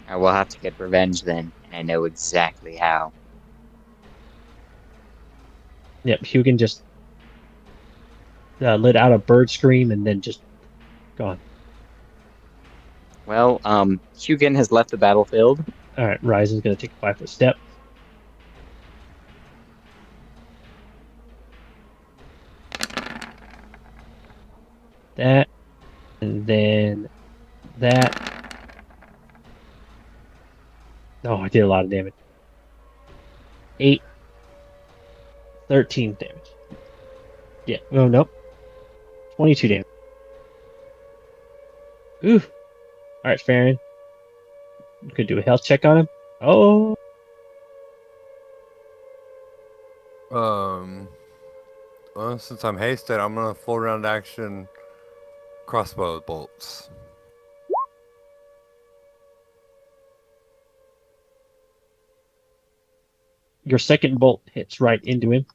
I will have to get revenge then, and I know exactly how. Yep, Hugin just let out a bird scream and then just gone. Well, Hugin has left the battlefield. All right, Ryzen's going to take a 5-foot step. That, and then that. Oh, I did a lot of damage. 8, 13 damage. Yeah, oh, nope. 22 damage. Ooh. Alright, Farron. You could do a health check on him. Oh. Well, since I'm hasted, I'm gonna full round action crossbow bolts. Your second bolt hits right into him,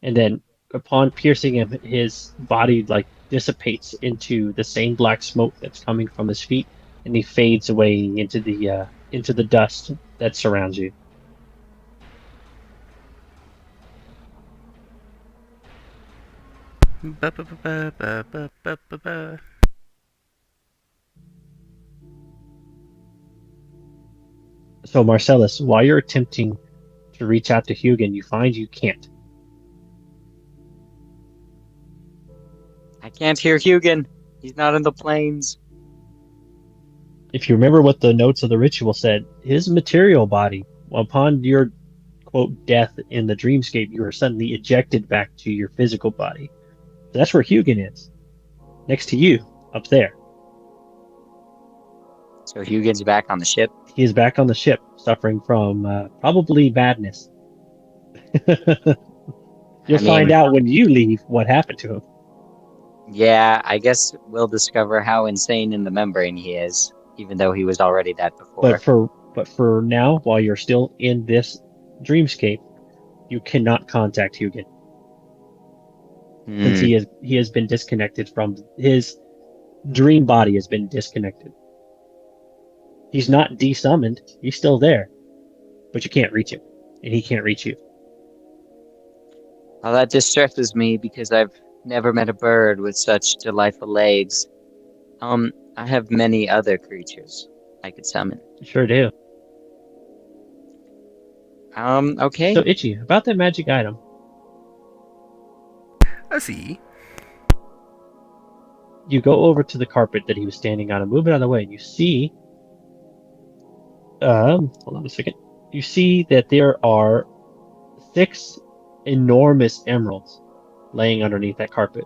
and then upon piercing him, his body like dissipates into the same black smoke that's coming from his feet, and he fades away into the dust that surrounds you. Ba, ba, ba, ba, ba, ba, ba, ba. So Marcellus, while you're attempting to reach out to Hugin, you find you can't. I can't hear Hugin. He's not in the plains. If you remember what the notes of the ritual said, his material body, upon your quote death in the dreamscape, you are suddenly ejected back to your physical body. So that's where Hugin is. Next to you, up there. So Hugin's back on the ship. He is back on the ship, suffering from probably madness. You'll find out when you leave what happened to him. Yeah, I guess we'll discover how insane in the membrane he is, even though he was already that before. But for now, while you're still in this dreamscape, you cannot contact Hugin. Since he has been disconnected from his dream body has been disconnected. He's not desummoned, he's still there. But you can't reach him, and he can't reach you. Well, that distresses me because I've never met a bird with such delightful legs. I have many other creatures I could summon. You sure do. Okay. So Itchy, about that magic item. I see. You go over to the carpet that he was standing on and move it out of the way, and you see hold on a second. You see that there are 6 enormous emeralds laying underneath that carpet.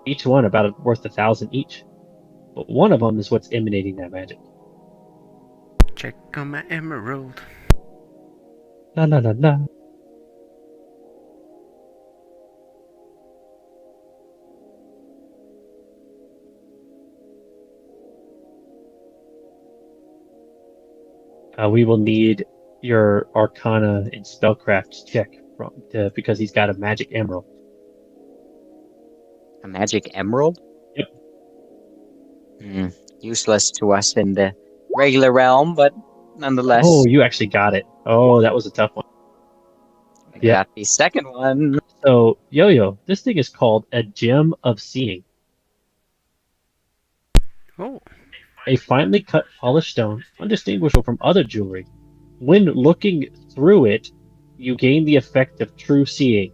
Each one about worth 1,000 each. But one of them is what's emanating that magic. Check on my emerald. La la la la. We will need your Arcana and Spellcraft check because he's got a magic emerald. A magic emerald? Yep. Useless to us in the regular realm, but nonetheless. Oh, you actually got it. Oh, that was a tough one. I got the second one. So, Yo-Yo, this thing is called a Gem of Seeing. Oh. A finely cut polished stone, undistinguishable from other jewelry. When looking through it, you gain the effect of true seeing.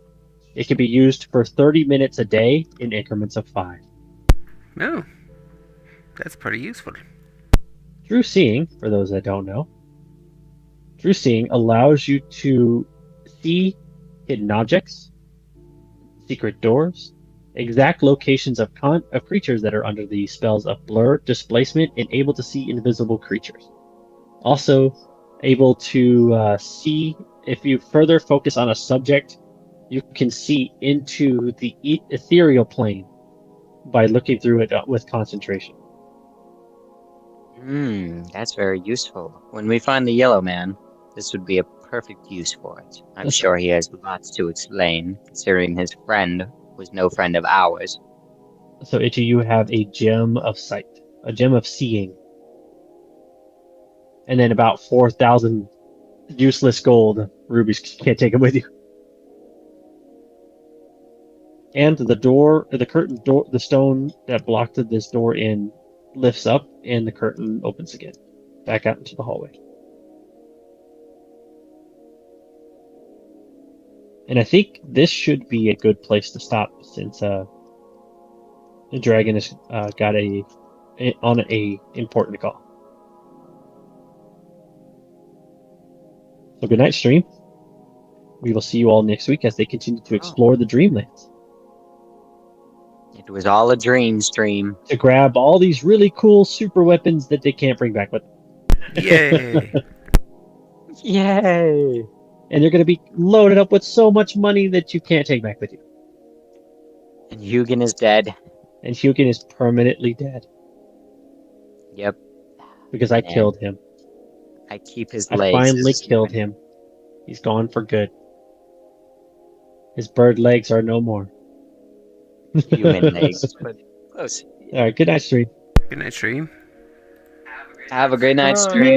It can be used for 30 minutes a day in increments of 5. Oh. That's pretty useful. True seeing, for those that don't know, true seeing allows you to see hidden objects, secret doors, exact locations of creatures that are under the spells of blur, displacement, and able to see invisible creatures. Also, able to see, if you further focus on a subject, you can see into the ethereal plane by looking through it with concentration. That's very useful. When we find the yellow man, this would be a perfect use for it. I'm sure he has lots to explain, considering his friend was no friend of ours. So, Itchy, you have a gem of sight, a gem of seeing, and then about 4,000 useless gold rubies. Can't take them with you. And the curtain door, the stone that blocked this door in, lifts up, and the curtain opens again, back out into the hallway. And I think this should be a good place to stop since the dragon has got on a important call. So good night, stream. We will see you all next week as they continue to explore the Dreamlands. It was all a dream stream. To grab all these really cool super weapons that they can't bring back with them. Yay! Yay! And they're going to be loaded up with so much money that you can't take back with you. And Hugin is dead. And Hugin is permanently dead. Yep. Because I Man. killed him. I keep his I legs. finally killed him. He's gone for good. His bird legs are no more. Human legs. But close. All right, good night, stream. Good night, stream. Have a great night, Bye. stream.